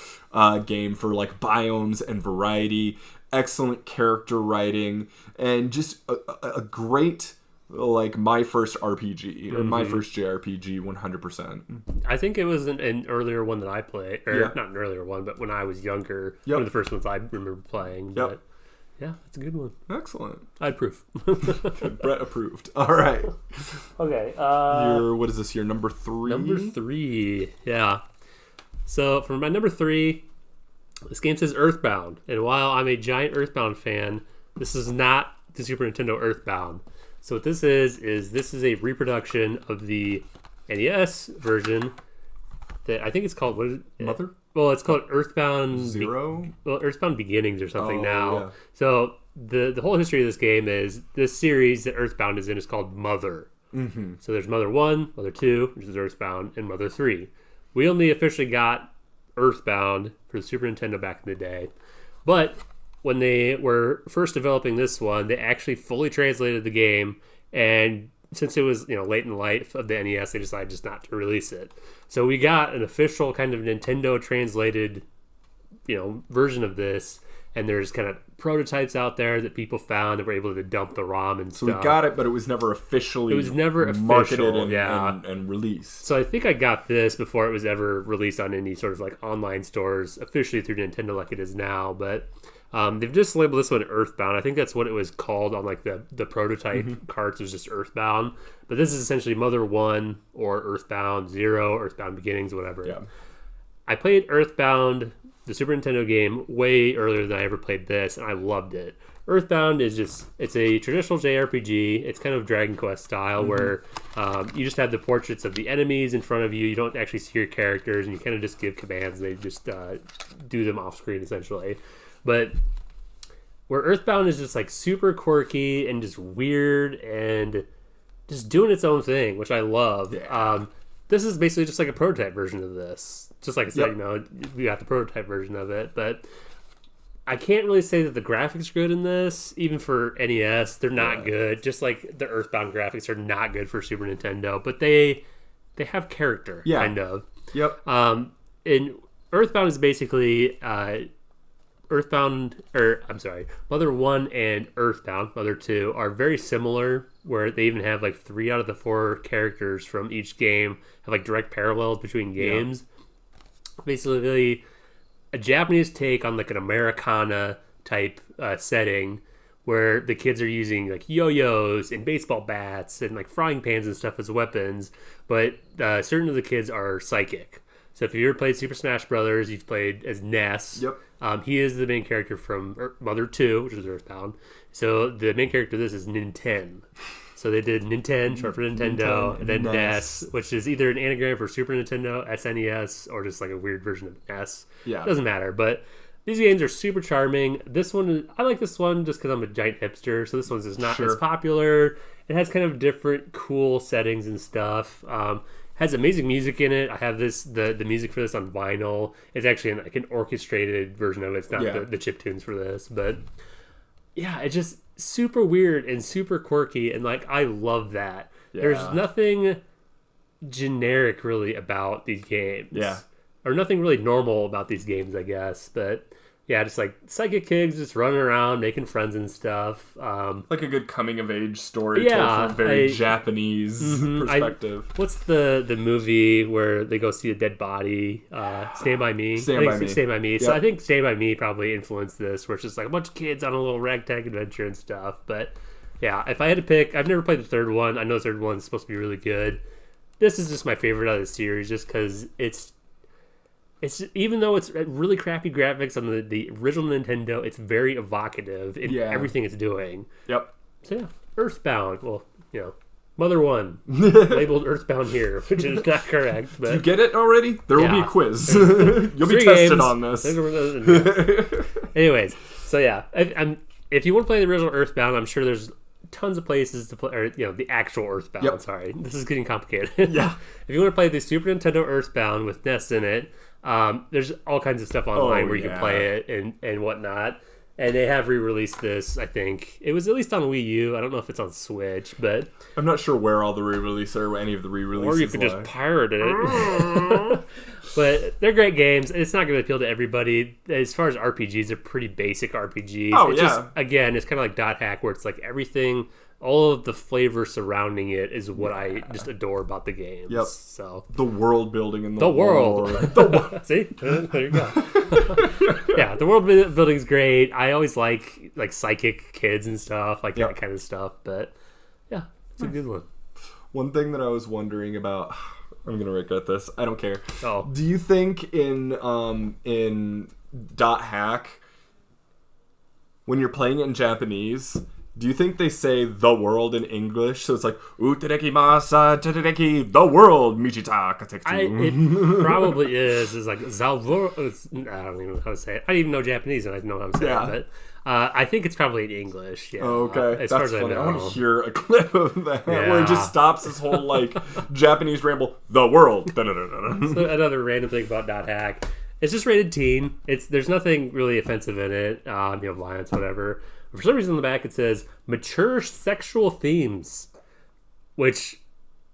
game for like biomes and variety. Excellent character writing, and just a great like my first RPG or my first JRPG 100%. I think it was an earlier one that I played, or not an earlier one, but when I was younger, one of the first ones I remember playing. But yeah, it's a good one. Excellent. I approve. Brett approved. All right. Okay. What is this? Your number 3? Number 3. Yeah. So for my number 3, this game says Earthbound, and while I'm a giant Earthbound fan, this is not the Super Nintendo Earthbound. So what this is this is a reproduction of the NES version that I think it's called, what is it? Mother? Well, it's called Earthbound Zero? Earthbound Beginnings or something now. Yeah. So the whole history of this game is this series that Earthbound is in is called Mother. Mm-hmm. So there's Mother 1, Mother 2, which is Earthbound, and Mother 3. We only officially got Earthbound for the Super Nintendo back in the day. But when they were first developing this one, they actually fully translated the game, and since it was late in the life of the NES, they decided just not to release it. So we got an official kind of Nintendo translated version of this, and there's kind of prototypes out there that people found that were able to dump the ROM and stuff. So we got it, but it was never officially marketed and released. So I think I got this before it was ever released on any sort of like online stores officially through Nintendo like it is now, but they've just labeled this one Earthbound. I think that's what it was called on like the prototype carts, was just Earthbound. But this is essentially Mother 1 or Earthbound 0, Earthbound Beginnings, whatever. Yeah. I played Earthbound, the Super Nintendo game, way earlier than I ever played this, and I loved it. Earthbound is it's a traditional JRPG. It's kind of Dragon Quest style where you just have the portraits of the enemies in front of you. You don't actually see your characters, and you kind of just give commands, and they just do them off screen essentially. But where Earthbound is just like super quirky and just weird and just doing its own thing, which I love. Yeah. This is basically just like a prototype version of this. Just like I said, we got the prototype version of it. But I can't really say that the graphics are good in this. Even for NES, they're not good. Just like the Earthbound graphics are not good for Super Nintendo. But they have character, kind of. Yep. And Earthbound is basically... Mother 1 and Earthbound, Mother 2, are very similar, where they even have like 3 out of the 4 characters from each game have like direct parallels between games. Yeah. Basically, a Japanese take on like an Americana type setting, where the kids are using like yo-yos and baseball bats and like frying pans and stuff as weapons, but certain of the kids are psychic. So if you ever played Super Smash Brothers, you've played as Ness. Yep. He is the main character from Mother 2, which is Earthbound. So the main character of this is Ninten. So they did Ninten, short for Nintendo, and then NES, which is either an anagram for Super Nintendo, SNES, or just like a weird version of NES. Yeah. Doesn't matter. But these games are super charming. This one, I like this one just because I'm a giant hipster. So this one's just not as popular. It has kind of different cool settings and stuff. Has amazing music in it. I have the music for this on vinyl. It's actually like an orchestrated version of it. It's not the chip tunes for this, but yeah, it's just super weird and super quirky, and like I love that. Yeah. There's nothing generic really about these games. Yeah. Or nothing really normal about these games, I guess, but yeah, just like psychic kids just running around, making friends and stuff. Like a good coming-of-age story told from a very Japanese perspective. What's the movie where they go see a dead body? Stand By Me? Stand By Me. Yep. So I think Stand By Me probably influenced this, where it's just like a bunch of kids on a little ragtag adventure and stuff. But yeah, if I had to pick, I've never played the third one. I know the third one's supposed to be really good. This is just my favorite out of the series just because it's even though it's really crappy graphics on the original Nintendo, it's very evocative in everything it's doing. Yep. So yeah, Earthbound. Well, Mother 1 labeled Earthbound here, which is not correct. But did you get it already? There will be a quiz. You'll be tested on this. Anyways, so yeah, if you want to play the original Earthbound, I'm sure there's tons of places to play, or the actual Earthbound. Yep. Sorry, this is getting complicated. Yeah. If you want to play the Super Nintendo Earthbound with Ness in it, there's all kinds of stuff online where you can play it and whatnot. And they have re-released this, I think. It was at least on Wii U. I don't know if it's on Switch, but... I'm not sure where all the re-releases or any of the re-releases or you could just pirate it. But they're great games. It's not going to appeal to everybody. As far as RPGs, they're pretty basic RPGs. Oh, it's just, again, it's kind of like Dot Hack, where it's like everything all of the flavor surrounding it is what I just adore about the games. Yep. So the world building in the world. See, there you go. Yeah, the world building's great. I always like psychic kids and stuff, like that kind of stuff. But yeah, it's a good one. One thing that I was wondering about, I'm gonna regret this. I don't care. Oh, do you think in .hack, when you're playing it in Japanese, do you think they say the world in English? So it's like Uterekimasu Tereki, the world Michita Katektu. It probably is. It's like Zalvor. I don't even know how to say it. I didn't even know Japanese, and I know how to say it. But I think it's probably in English. Yeah. Okay, as that's far as funny. I know. I want to hear a clip of that where it just stops this whole Japanese ramble. The world. So another random thing about .hack. It's just rated teen. There's nothing really offensive in it. You have violence, whatever. For some reason, on the back it says mature sexual themes, which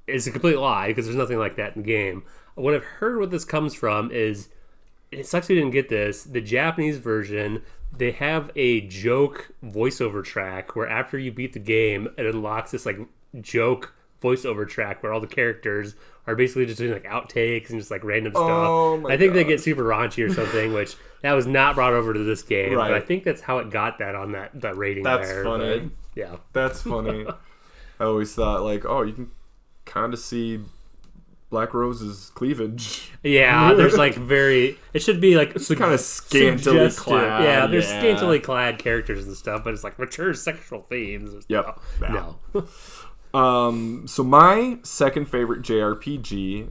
is a complete lie because there's nothing like that in the game. What I've heard what this comes from is, it sucks we didn't get this. The Japanese version, they have a joke voiceover track where after you beat the game, it unlocks this joke voiceover track where all the characters are basically just doing outtakes and just random stuff. I think they get super raunchy or something, which that was not brought over to this game. Right. But I think that's how it got that on that rating. That's there. funny. But, yeah, that's funny. I always thought you can kind of see Black Rose's cleavage. Yeah, there's very. It should be kind of scantily clad. Yeah, there's scantily clad characters and stuff, but it's mature sexual themes. Yep. No. So my second favorite JRPG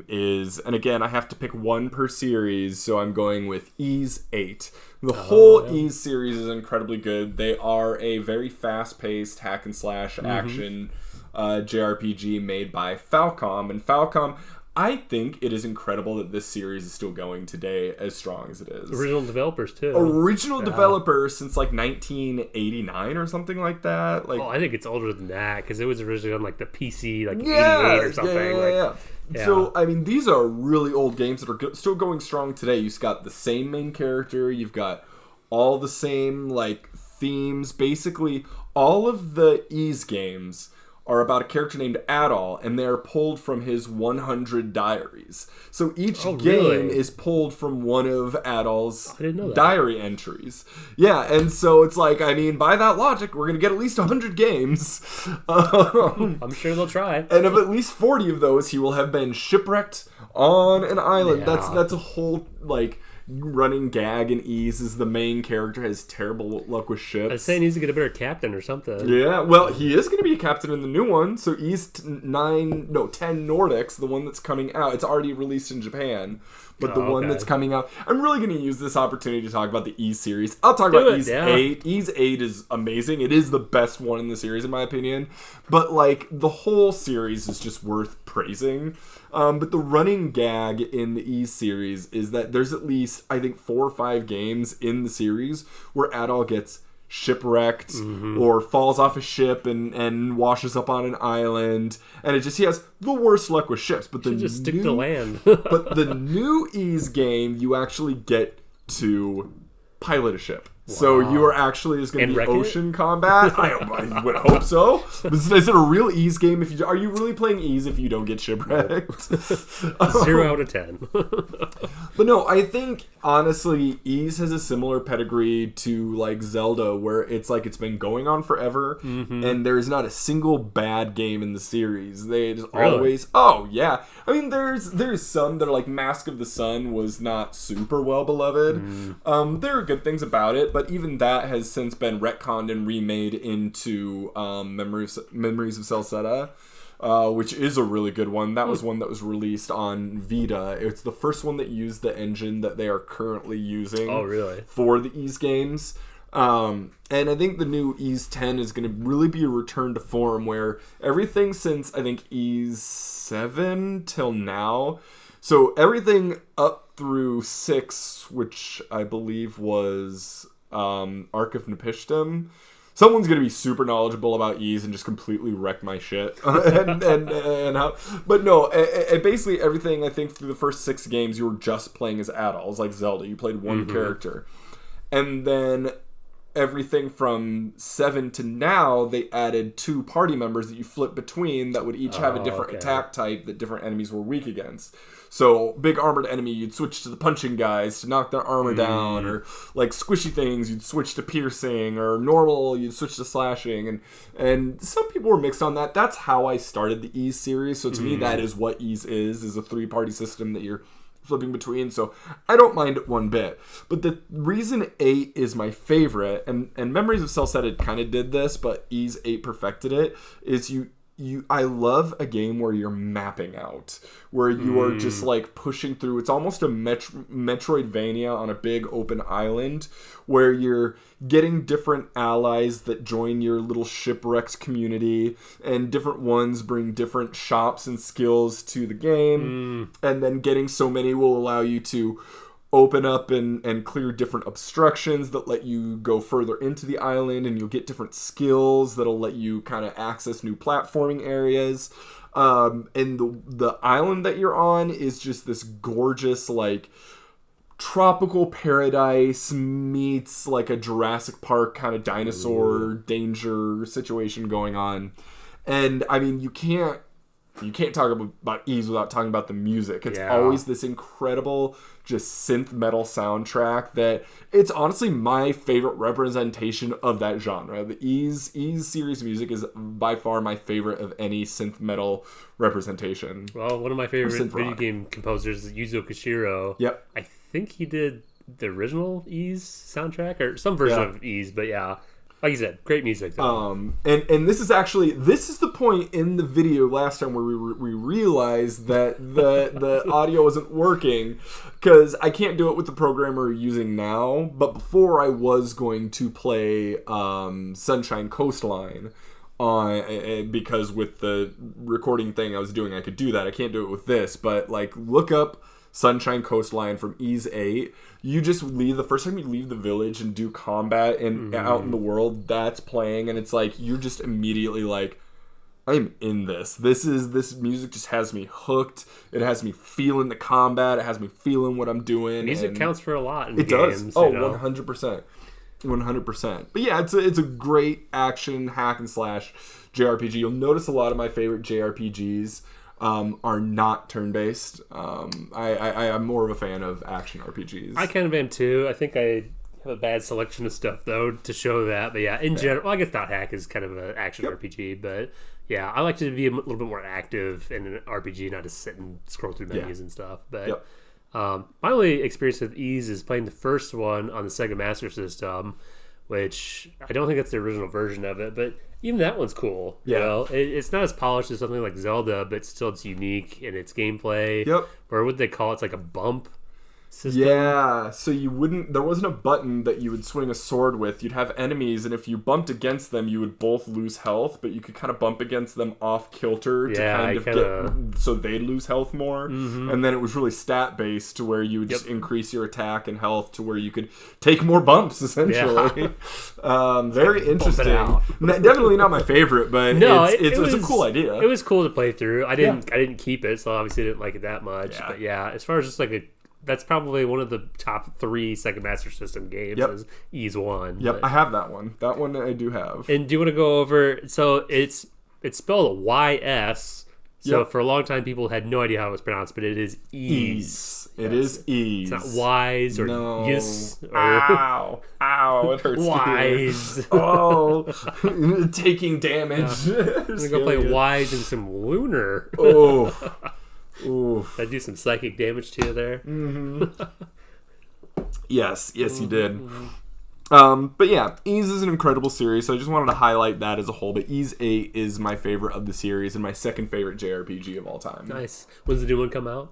is, and again, I have to pick one per series, so I'm going with Ys 8. The whole Ys series is incredibly good. They are a very fast-paced hack and slash action JRPG made by Falcom, and Falcom, I think it is incredible that this series is still going today as strong as it is. Original developers, too. Original developers since 1989 or something like that. I think it's older than that because it was originally on the PC 88 or something. Yeah. So, these are really old games that are still going strong today. You've got the same main character. You've got all the same themes. Basically, all of the Ys games are about a character named Adol, and they're pulled from his 100 diaries. So each game is pulled from one of Adol's diary entries. Yeah, and so it's by that logic, we're going to get at least 100 games. I'm sure they'll try. And of at least 40 of those, he will have been shipwrecked on an island. Yeah. That's a whole, running gag in Ys is the main character has terrible luck with ships. I was saying he needs to get a better captain or something. Yeah, well, he is going to be a captain in the new one. So Ys 10 Nordics, the one that's coming out, it's already released in Japan. But the one that's coming out, I'm really going to use this opportunity to talk about the Ys series. I'll talk about Ys 8. Ys 8 is amazing. It is the best one in the series, in my opinion. But, the whole series is just worth praising. But the running gag in the Ys series is that there's at least, I think, 4 or 5 games in the series where Adol gets shipwrecked or falls off a ship and washes up on an island, and he has the worst luck with ships. But just stick to land. But the new Ys game, you actually get to pilot a ship. Wow. So you are actually going to be ocean combat. I would hope so. Is it a real Ys game? Are you really playing Ys if you don't get shipwrecked? 0 out of 10. But no, I think honestly, Ys has a similar pedigree to Zelda, where it's been going on forever, and there's not a single bad game in the series. They just always. Oh yeah, there's some that are Mask of the Sun was not super well beloved. There are good things about it, but even that has since been retconned and remade into Memories of Celceta, which is a really good one. That was one that was released on Vita. It's the first one that used the engine that they are currently using for the Ys games. And I think the new Ys 10 is going to really be a return to form, where everything since, I think, Ys 7 till now, so everything up through 6, which I believe was Arc of Nepishtim, someone's going to be super knowledgeable about Ys and just completely wreck my shit. and how, but no, basically everything, I think, through the first 6 games, you were just playing as Adol. It was like Zelda. You played one character. And then everything from 7 to now, they added 2 party members that you flip between that would each have a different attack type that different enemies were weak against. So, big armored enemy, you'd switch to the punching guys to knock their armor down, or like squishy things, you'd switch to piercing, or normal, you'd switch to slashing, and some people were mixed on that. That's how I started the Ys series, so to me that is what Ys is a 3-party system that you're flipping between, so I don't mind it one bit. But the reason 8 is my favorite, and Memories of Celceta kind of did this, but Ys 8 perfected it, is I love a game where you're mapping out, where you are just like pushing through. It's almost a Metroidvania on a big open island, where you're getting different allies that join your little shipwrecks community, and different ones bring different shops and skills to the game, and then getting so many will allow you to open up and clear different obstructions that let you go further into the island, and you'll get different skills that'll let you kind of access new platforming areas. And the island that you're on is just this gorgeous, like, tropical paradise meets like a Jurassic Park kind of dinosaur danger situation going on. And I mean, you can't talk about Ys without talking about the music. It's always this incredible, just synth metal soundtrack that it's honestly my favorite representation of that genre. The Ys series music is by far my favorite of any synth metal representation. Well, one of my favorite video game composers is Yuzo Koshiro. Yep. I think he did the original Ys soundtrack or some version of Ys, but yeah. Like you said, great music though. And this is the point in the video last time where we realized that the audio isn't working, because I can't do it with the program we're using now, but before I was going to play Sunshine Coastline because with the recording thing I was doing I could do that. I can't do it with this, but like look up Sunshine Coastline from Ys 8. You just leave, the first time you leave the village and do combat and out in the world, that's playing, and it's like you're just immediately like, I'm in this. This music just has me hooked. It has me feeling the combat. It has me feeling what I'm doing. Music counts for a lot in it games. Does. Oh, 100%. 100%. But yeah, it's a great action hack and slash JRPG. You'll notice a lot of my favorite JRPGs are not turn-based. I'm more of a fan of action RPGs. I kind of am too. I think I have a bad selection of stuff though to show that. But yeah, in general, well, I guess Dot Hack is kind of an action RPG, but yeah, I like to be a little bit more active in an RPG, not just sit and scroll through menus and stuff. But my only experience with Ys is playing the first one on the Sega Master System, which I don't think that's the original version of it, but even that one's cool. You know? It's not as polished as something like Zelda, but still it's unique in its gameplay. Yep. Or what they call it's like a bump system. Yeah, so there wasn't a button that you would swing a sword with. You'd have enemies, and if you bumped against them, you would both lose health, but you could kind of bump against them off kilter to get so they'd lose health more. And then it was really stat based, to where you would just increase your attack and health to where you could take more bumps, essentially. Very interesting. Definitely not my favorite, but it's a cool idea. It was cool to play through. I didn't keep it, so obviously I didn't like it that much. But yeah, as far as just like that's probably one of the top 3 Sega Master System games. Is Ys 1. Yep, I have that one. That one I do have. And do you want to go over? So it's spelled YS. So for a long time, people had no idea how it was pronounced, but it is Ys. It is Ys. It's not Wise or Yes. Ow, it hurts. Wise. Oh, taking damage. I'm gonna go play Wise and some Lunar. Oh. Ooh. Did I do some psychic damage to you there? Yes, you did. But yeah, Ys is an incredible series, so I just wanted to highlight that as a whole. But Ys 8 is my favorite of the series and my second favorite JRPG of all time. Nice. When's the new one come out?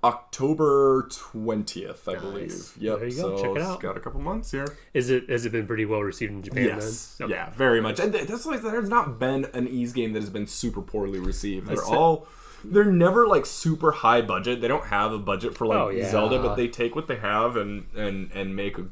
October 20th, I believe. Yep. There you go. Check it out. It's got a couple months here. Has it been pretty well received in Japan? Yes. Then? Okay. Yeah, very much. And that's like, there's not been an Ys game that has been super poorly received. They're never like super high budget. They don't have a budget for like Zelda, but they take what they have and make a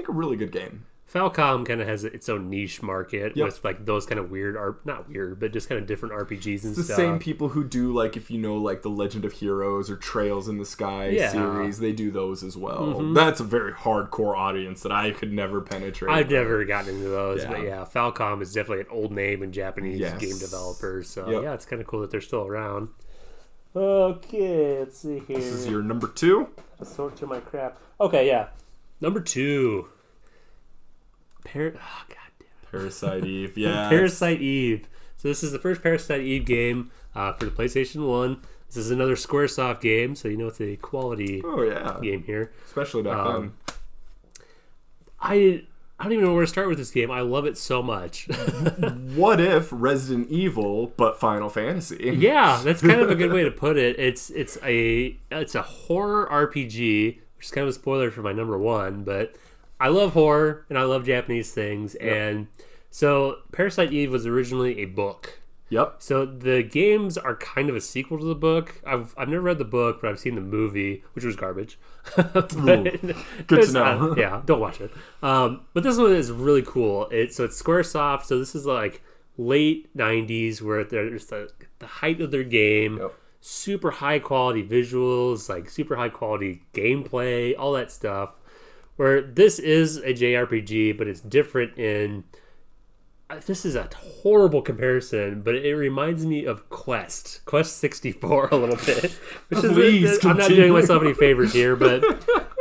really good game. Falcom kind of has its own niche market Yep. with like those kind of weird, not weird, but just kind of different RPGs and The stuff. same people who do, like, if you know, like, the Legend of Heroes or Trails in the Sky series, they do those as well. That's a very hardcore audience that I could never penetrate. I've never gotten into those, but yeah, Falcom is definitely an old name in Japanese game developers. So yeah, it's kind of cool that they're still around. Okay, let's see here. This is your number 2? I'll sort through my crap. Okay, yeah. Number 2. Parasite Eve, yeah. Parasite Eve. So this is the first Parasite Eve game for the PlayStation 1. This is another Squaresoft game, so you know it's a quality game here. Especially back then. I don't even know where to start with this game. I love it so much. What if Resident Evil, but Final Fantasy? Yeah, that's kind of a good way to put it. It's a horror RPG, which is kind of a spoiler for my number 1, but I love horror and I love Japanese things, and so Parasite Eve was originally a book. Yep. So the games are kind of a sequel to the book. I've never read the book, but I've seen the movie, which was garbage. Good to know. Yeah, don't watch it. But this one is really cool. It's Squaresoft. So this is like late 90s where there's the height of their game. Yep. Super high quality visuals, like super high quality gameplay, all that stuff. Where this is a JRPG, but it's different in... This is a horrible comparison, but it reminds me of Quest 64 a little bit. Which is I'm not doing myself any favors here, but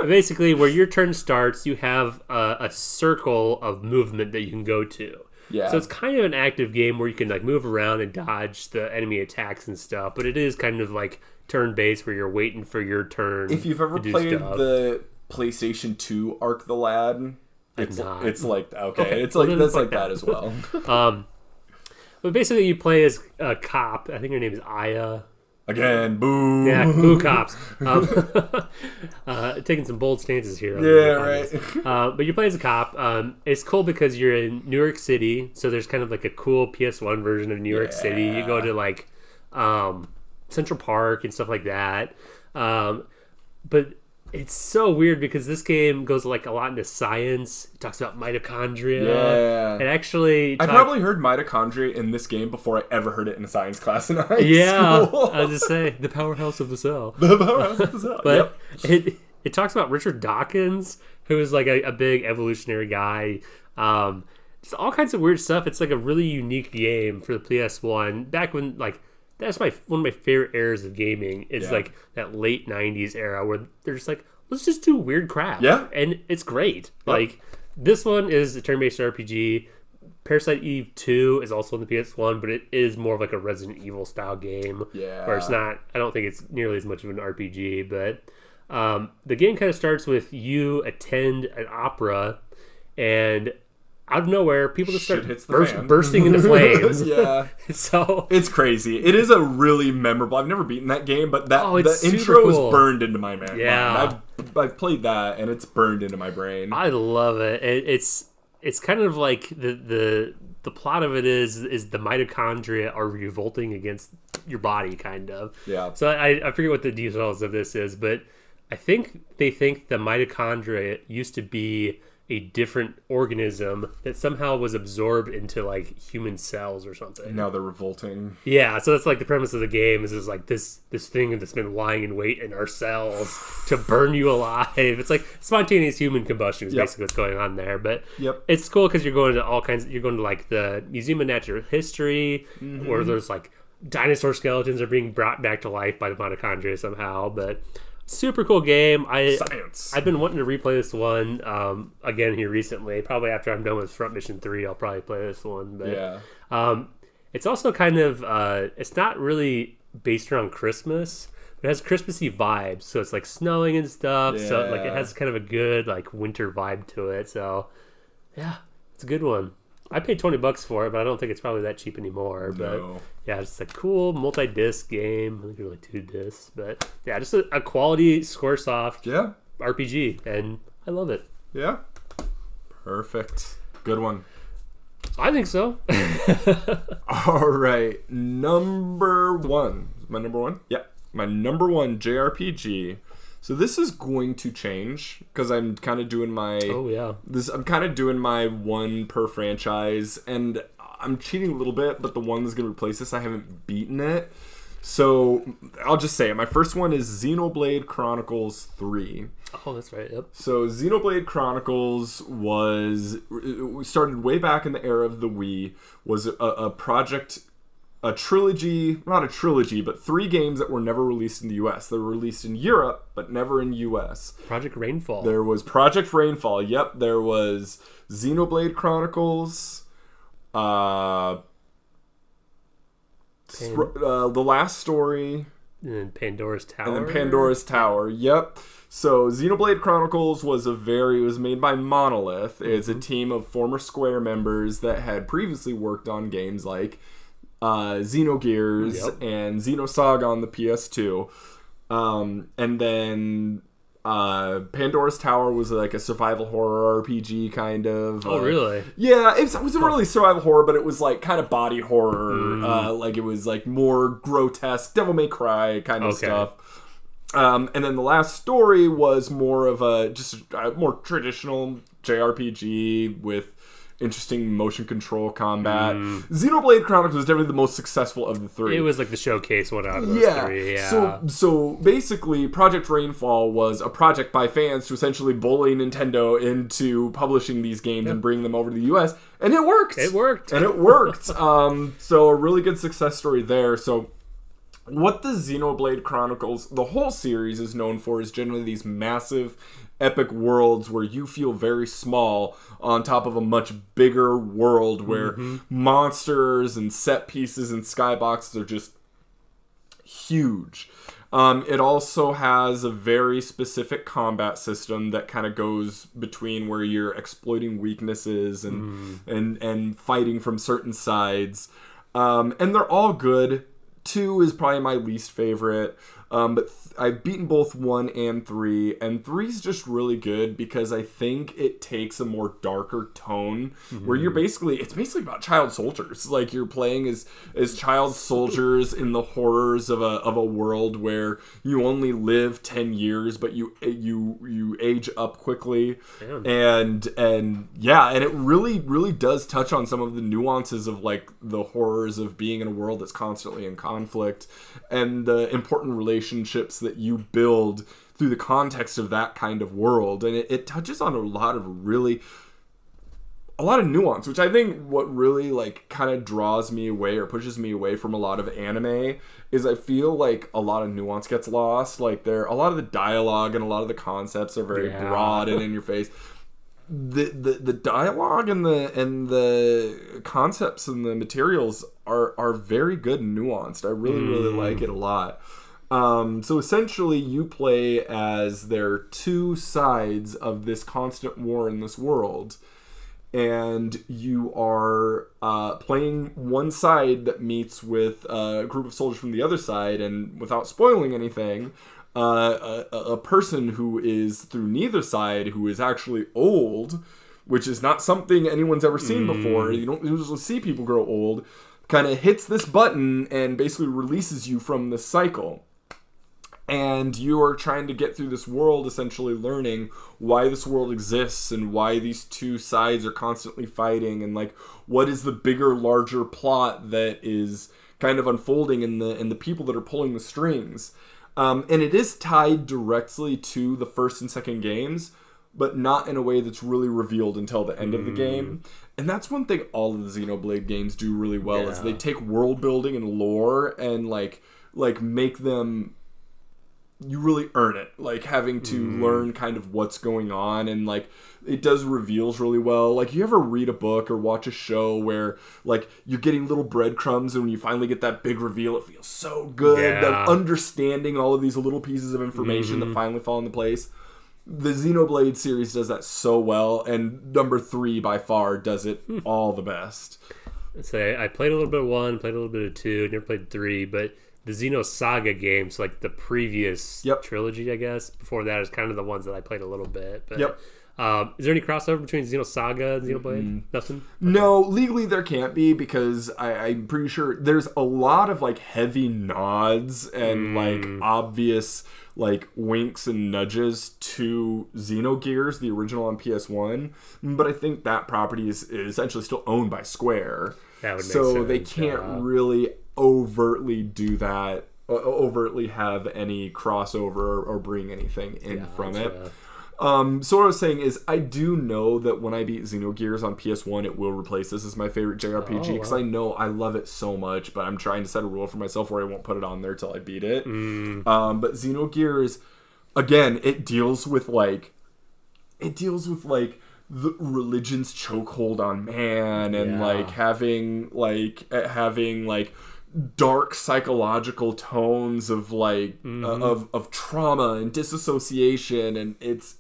basically where your turn starts, you have a circle of movement that you can go to. Yeah. So it's kind of an active game where you can like move around and dodge the enemy attacks and stuff, but it is kind of like turn-based where you're waiting for your turn. If you've ever played the PlayStation 2 Arc the Lad, it's like it's like that's like that as well. But basically you play as a cop. I think her name is Aya. Again, boo. Yeah, boo cops. Taking some bold stances here. But you play as a cop. It's cool because you're in New York City, so there's kind of like a cool PS1 version of New York City. You go to like Central Park and stuff like that. But it's so weird because this game goes like a lot into science. It talks about mitochondria. Yeah. It actually... I probably heard mitochondria in this game before I ever heard it in a science class in high school. I was just say, the powerhouse of the cell. The powerhouse of the cell. But it talks about Richard Dawkins, who is like a big evolutionary guy. Just all kinds of weird stuff. It's like a really unique game for the PS1. Back when like... That's one of my favorite eras of gaming. It's like that late 90s era where they're just like, let's just do weird crap. Yeah. And it's great. Yep. Like, this one is a turn-based RPG. Parasite Eve 2 is also on the PS1, but it is more of like a Resident Evil style game. Yeah. Where it's not, I don't think it's nearly as much of an RPG, but the game kind of starts with you attend an opera, and out of nowhere, people just start bursting into flames. Yeah. So it's crazy. It is a really memorable... I've never beaten that game, but the intro cool. is burned into my mind. Yeah. I've played that, and it's burned into my brain. I love it. It's kind of like the plot of it is the mitochondria are revolting against your body, kind of. Yeah. So I forget what the details of this is, but I think they think the mitochondria used to be a different organism that somehow was absorbed into like human cells or something. Now they're revolting. Yeah, so that's like the premise of the game is like this thing that's been lying in wait in our cells to burn you alive. It's like spontaneous human combustion is basically what's going on there. But it's cool because you're going to like the Museum of Natural History, where there's like dinosaur skeletons are being brought back to life by the mitochondria somehow. But super cool game. Science. I've been wanting to replay this one again here recently. Probably after I'm done with Front Mission 3, I'll probably play this one. But it's also kind of it's not really based around Christmas, but it has Christmassy vibes. So it's like snowing and stuff. Yeah. So like it has kind of a good like winter vibe to it. So yeah, it's a good one. I paid $20 for it, but I don't think it's probably that cheap anymore. But yeah, it's a cool multi-disc game. I think there's like 2 discs, but yeah, just a quality Squaresoft RPG, and I love it. Yeah, perfect, good one. I think so. All right, number one. My number one? Yeah, my number one JRPG. So this is going to change because I'm kind of doing my I'm kind of doing my one per franchise, and I'm cheating a little bit, but the one that's going to replace this, I haven't beaten it. So I'll just say it. My first one is Xenoblade Chronicles 3. Oh, that's right. Yep. So Xenoblade Chronicles started way back in the era of the Wii. Was a project. A trilogy, not a trilogy, but 3 games that were never released in the US. They were released in Europe, but never in US. Project Rainfall. There was Project Rainfall. Yep, there was Xenoblade Chronicles, The Last Story, and Pandora's Tower. And then Pandora's Tower. Yep. So Xenoblade Chronicles was made by Monolith. It's a team of former Square members that had previously worked on games like Xenogears and Xenosaga on the PS2, and then Pandora's Tower was like a survival horror RPG kind of. Oh, really? Yeah, it wasn't really survival horror, but it was like kind of body horror. Like it was like more grotesque, Devil May Cry kind of stuff. And then The Last Story was more of a more traditional JRPG with interesting motion control combat. Xenoblade Chronicles was definitely the most successful of the 3. It was like the showcase one out of those 3. Yeah. So basically, Project Rainfall was a project by fans to essentially bully Nintendo into publishing these games and bringing them over to the US, and it worked. It worked. So a really good success story there. So what the Xenoblade Chronicles, the whole series is known for, is generally these massive epic worlds where you feel very small on top of a much bigger world where monsters and set pieces and skyboxes are just huge. It also has a very specific combat system that kind of goes between where you're exploiting weaknesses and fighting from certain sides. And they're all good. 2 is probably my least favorite. But I've beaten both 1 and 3, and 3 is just really good because I think it takes a more darker tone where it's basically about child soldiers. Like you're playing as child soldiers in the horrors of a world where you only live 10 years, but you age up quickly. And it really does touch on some of the nuances of like the horrors of being in a world that's constantly in conflict and the important relationships that you build through the context of that kind of world. And it touches on a lot of nuance, which I think what really like kind of draws me away or pushes me away from a lot of anime is I feel like a lot of nuance gets lost. Like a lot of the dialogue and a lot of the concepts are very broad and in your face. The dialogue and the concepts and the materials are very good and nuanced. I really like it a lot. So essentially you play as their 2 sides of this constant war in this world, and you are playing one side that meets with a group of soldiers from the other side, and without spoiling anything, a person who is through neither side, who is actually old, which is not something anyone's ever seen before. You don't usually see people grow old, kind of hits this button and basically releases you from this cycle. And you are trying to get through this world, essentially learning why this world exists and why these 2 sides are constantly fighting, and like what is the bigger, larger plot that is kind of unfolding in the people that are pulling the strings. And it is tied directly to the first and second games, but not in a way that's really revealed until the end of the game. And that's one thing all of the Xenoblade games do really well is they take world building and lore and like make them, you really earn it, like having to learn kind of what's going on, and like it does reveals really well. Like you ever read a book or watch a show where like you're getting little breadcrumbs, and when you finally get that big reveal, it feels so good. Understanding all of these little pieces of information that finally fall into place. The Xenoblade series does that so well, and number 3 by far does it all the best. So I played a little bit of 1, played a little bit of 2, never played 3, but the Xenosaga games, like the previous trilogy, I guess, before that is kind of the ones that I played a little bit. But Is there any crossover between Xenosaga and Xenoblade? Nothing? No, legally there can't be because I'm pretty sure there's a lot of like heavy nods and like obvious like winks and nudges to Xenogears, the original on PS1, but I think that property is essentially still owned by Square. That would make so sense, they can't really overtly do that, overtly have any crossover or bring anything in from it. So what I was saying is I do know that when I beat Xenogears on PS1, it will replace this as my favorite JRPG because I know I love it so much, but I'm trying to set a rule for myself where I won't put it on there till I beat it. But Xenogears, again, it deals with like the religion's chokehold on man and like having dark psychological tones of like of trauma and disassociation, and it's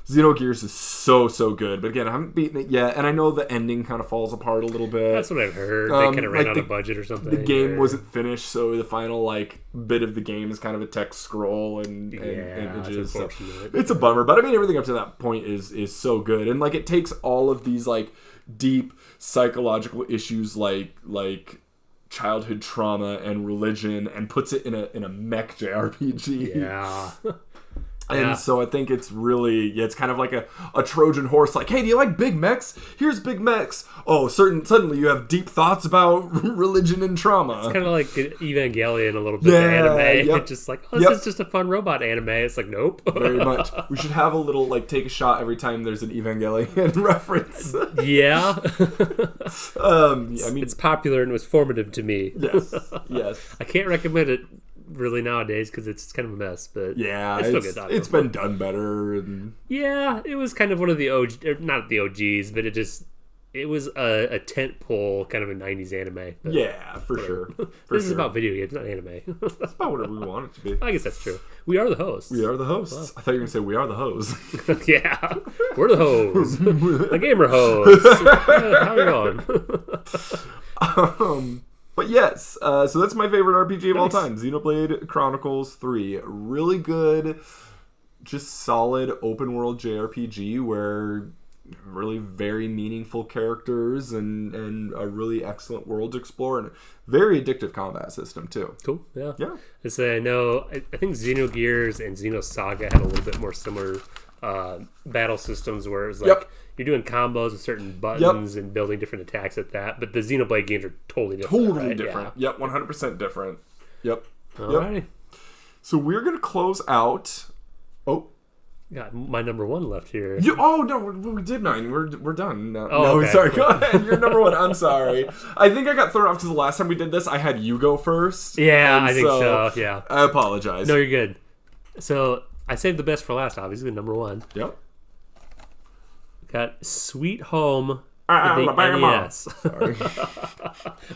Xenogears is so good. But again, I haven't beaten it yet, and I know the ending kind of falls apart a little bit. That's what I've heard. They kind of ran out of budget or something. The game wasn't finished, so the final like bit of the game is kind of a text scroll and images. So it's a bummer, but I mean everything up to that point is so good, and like it takes all of these like deep psychological issues like childhood trauma and religion and puts it in a mech JRPG. Yeah. And so I think it's really, it's kind of like a Trojan horse. Like, hey, do you like big mechs? Here's big mechs. Oh, suddenly you have deep thoughts about religion and trauma. It's kind of like Evangelion a little bit, the anime. Yep. It's just like, this is just a fun robot anime. It's like, nope. Very much. We should have a little, like, take a shot every time there's an Evangelion reference. Yeah. I mean, it's popular and was formative to me. Yes. I can't recommend it really nowadays because it's kind of a mess, but it's still good. It's been done better. And yeah, it was kind of one of the not the OGs, but it was a tent pole kind of a 90s anime. Yeah, for sure. This is about video games, not anime. That's about whatever we want it to be. I guess that's true. We are the hosts. We are the hosts. Wow. I thought you were going to say we are the hoes. Yeah, we're the hoes. The gamer hoes. How are you going? But yes, so that's my favorite RPG of all time. Xenoblade Chronicles 3. Really good, just solid open world JRPG where really very meaningful characters and a really excellent world to explore and a very addictive combat system too. Cool, yeah. I say, I know, I think Xenogears and Xenosaga had a little bit more similar battle systems where it's like you're doing combos with certain buttons and building different attacks at that, but the Xenoblade games are totally different. Totally different. Yeah. Yep, 100% different. Yep. Alrighty. So we're going to close out. Oh. Got my number one left here. No, we did mine. We're done. No, okay. Sorry. Go ahead. You're number one. I'm sorry. I think I got thrown off because the last time we did this, I had you go first. Yeah, I think so. Yeah. I apologize. No, you're good. So I saved the best for last, obviously, number one. Yep. Got Sweet Home for the NES. Sorry.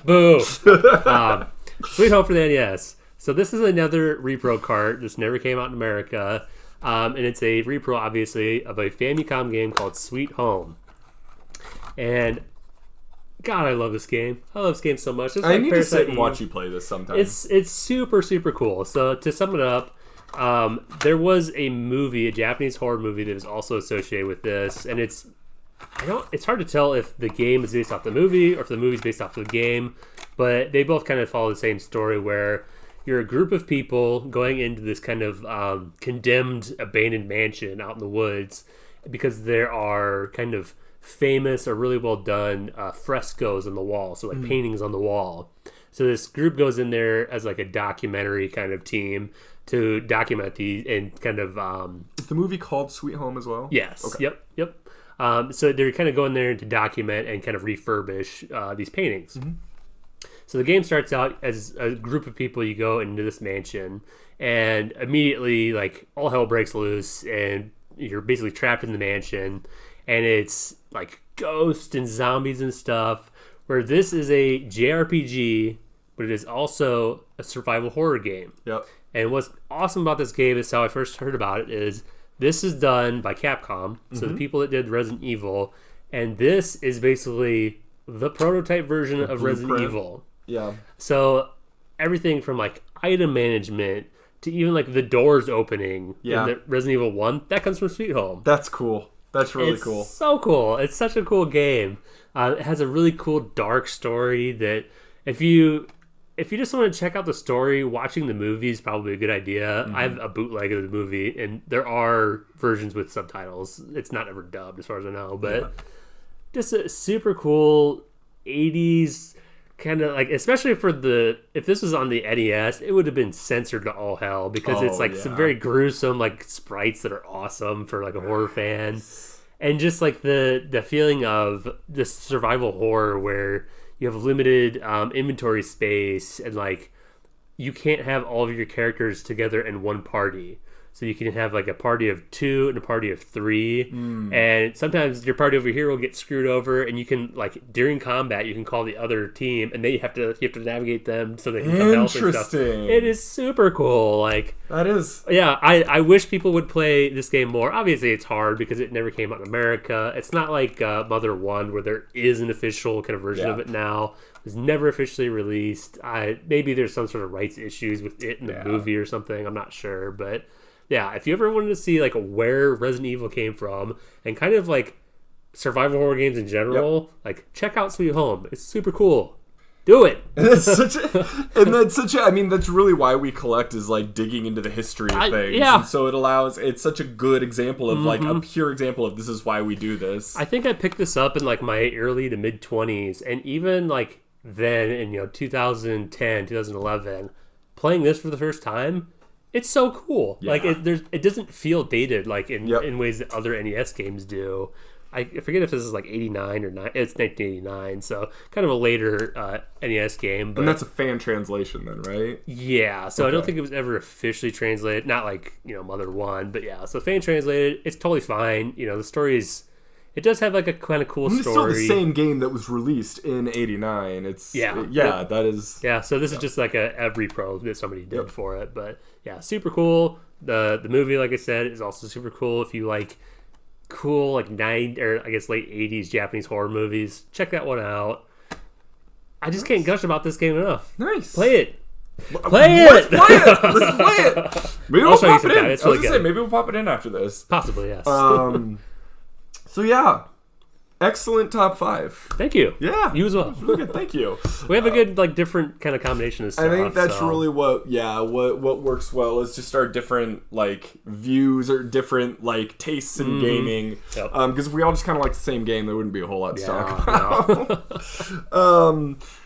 Boo. Sweet Home for the NES. So this is another repro cart. This never came out in America. And it's a repro, obviously, of a Famicom game called Sweet Home. And God, I love this game. I love this game so much. I need to sit and watch you play this sometime. It's super, super cool. So to sum it up, there was a movie, a Japanese horror movie that was also associated with this, and it's hard to tell if the game is based off the movie or if the movie's based off the game, but they both kind of follow the same story where you're a group of people going into this kind of condemned abandoned mansion out in the woods because there are kind of famous or really well done frescoes on the wall, so like paintings on the wall. So this group goes in there as like a documentary kind of team to document these and kind of... Is the movie called Sweet Home as well? Yes. Okay. Yep. So they're kind of going there to document and kind of refurbish these paintings. Mm-hmm. So the game starts out as a group of people. You go into this mansion and immediately like all hell breaks loose and you're basically trapped in the mansion and it's like ghosts and zombies and stuff, where this is a JRPG, but it is also a survival horror game. Yep. And what's awesome about this game is how I first heard about it is this is done by Capcom, so the people that did Resident Evil, and this is basically the prototype version of Resident Evil. Yeah. So everything from like item management to even like the doors opening Yeah. in the Resident Evil 1, that comes from Sweet Home. That's cool. That's really It's cool. so cool. It's such a cool game. It has a really cool dark story that if you just want to check out the story, watching the movie is probably a good idea. I have a bootleg of the movie, and there are versions with subtitles. It's not ever dubbed, as far as I know, but just a super cool 80s kind of like, especially for if this was on the NES, it would have been censored to all hell because it's like some very gruesome like sprites that are awesome for like a horror fan, and just like the feeling of this survival horror where you have limited inventory space and like you can't have all of your characters together in one party. So you can have like a party of 2 and a party of 3, and sometimes your party over here will get screwed over, and you can like during combat you can call the other team, and you have to navigate them so they can come help and stuff. It is super cool. Like that is. Yeah, I wish people would play this game more. Obviously, it's hard because it never came out in America. It's not like Mother 1 where there is an official kind of version of it now. It was never officially released. Maybe there's some sort of rights issues with it in the movie or something. I'm not sure, but. Yeah, if you ever wanted to see like where Resident Evil came from and kind of like survival horror games in general, like check out Sweet Home. It's super cool. Do it. That's I mean, that's really why we collect is like digging into the history of things. Yeah. And so it's such a good example of like a pure example of this is why we do this. I think I picked this up in like my early to mid 20s, and even like then in 2010, 2011, playing this for the first time. It's so cool. Yeah. Like it doesn't feel dated like in ways that other NES games do. I forget if this is like 89 or 9. It's 1989, so kind of a later NES game. But and that's a fan translation then, right? Yeah, so I don't think it was ever officially translated. Not like Mother 1, but yeah. So fan translated, it's totally fine. The story is. It does have like a kind of cool story. It's still the same game that was released in '89. That is. Yeah, so this is just like a repro that somebody did for it, but yeah, super cool. The movie, like I said, is also super cool. If you like cool like late '80s Japanese horror movies, check that one out. I just can't gush about this game enough. Nice, play it. Let's play it. Maybe we'll pop it in. It's really good. Maybe we'll pop it in after this. Possibly, yes. So yeah, excellent top 5. Thank you. Yeah, you as well. Really good. Thank you. We have a good like different kind of combination of stuff. I think that's really what works well is just our different like views or different like tastes in gaming. Because if we all just kind of like the same game, there wouldn't be a whole lot to talk about.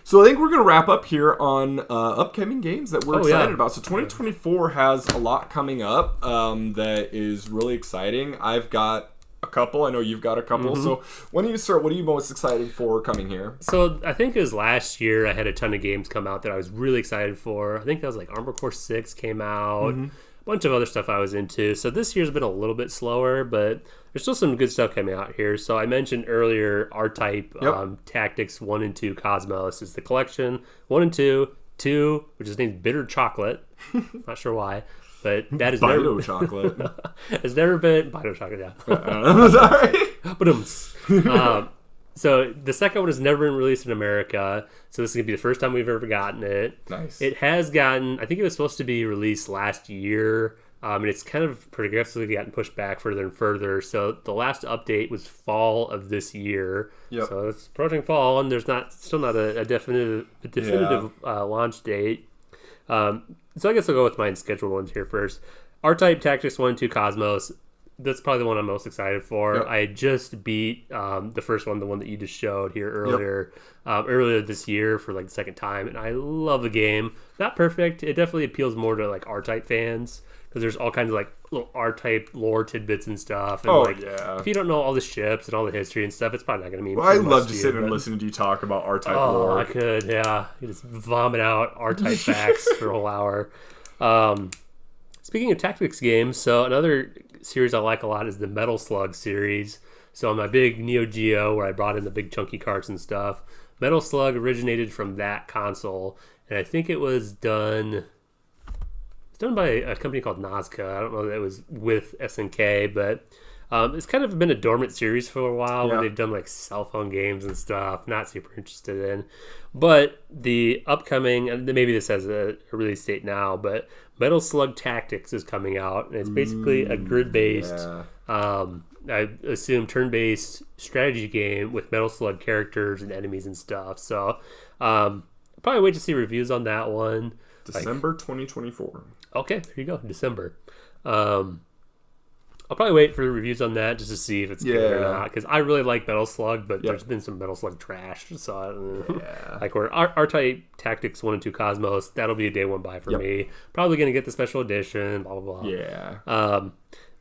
So I think we're gonna wrap up here on upcoming games that we're excited about. So 2024 has a lot coming up that is really exciting. I've got a couple. I know you've got a couple. So when do you start? What are you most excited for coming here? So I think it was last year I had a ton of games come out that I was really excited for. I think that was like Armored Core 6 came out. A bunch of other stuff I was into. So this year's been a little bit slower, but there's still some good stuff coming out here. So I mentioned earlier R-Type Tactics 1 and 2 Cosmos is the collection. 1 and 2. 2, which is named Bitter Chocolate. Not sure why. But that is Bido chocolate. It's never been Bido chocolate. Sorry. But so the second one has never been released in America. So this is gonna be the first time we've ever gotten it. Nice. It has gotten. I think it was supposed to be released last year, and it's kind of progressively gotten pushed back further and further. So the last update was fall of this year. So it's approaching fall, and there's still not a definitive launch date. So I guess I'll go with my scheduled ones here first. R-Type Tactics 1 and 2 Cosmos. That's probably the one I'm most excited for. I just beat the first one, the one that you just showed here earlier this year for like the second time, and I love the game. Not perfect. It definitely appeals more to like R-Type fans because there's all kinds of like little R-Type lore tidbits and stuff. And if you don't know all the ships and all the history and stuff, it's probably not going to mean. Well, I love to sit and listen to you talk about R-Type lore. I could, yeah. You just vomit out R-Type facts for a whole hour. Speaking of tactics games, so another series I like a lot is the Metal Slug series. So on my big Neo Geo, where I brought in the big chunky carts and stuff, Metal Slug originated from that console, and I think it was done. It's done by a company called Nazca. I don't know that it was with SNK, but It's kind of been a dormant series for a while where Yeah. they've done like cell phone games and stuff. Not super interested in. But the upcoming, and maybe this has a release date now, but Metal Slug Tactics is coming out. And it's basically a grid-based, I assume turn-based strategy game with Metal Slug characters and enemies and stuff. So I'll probably wait to see reviews on that one. December 2024. Okay, there you go, December. I'll probably wait for the reviews on that just to see if it's good or not. Because I really like Metal Slug, but there's been some Metal Slug trash. So I don't know. Like where R-Type Tactics 1 and 2 Cosmos, that'll be a day one buy for me. Probably going to get the special edition, blah, blah, blah. Yeah.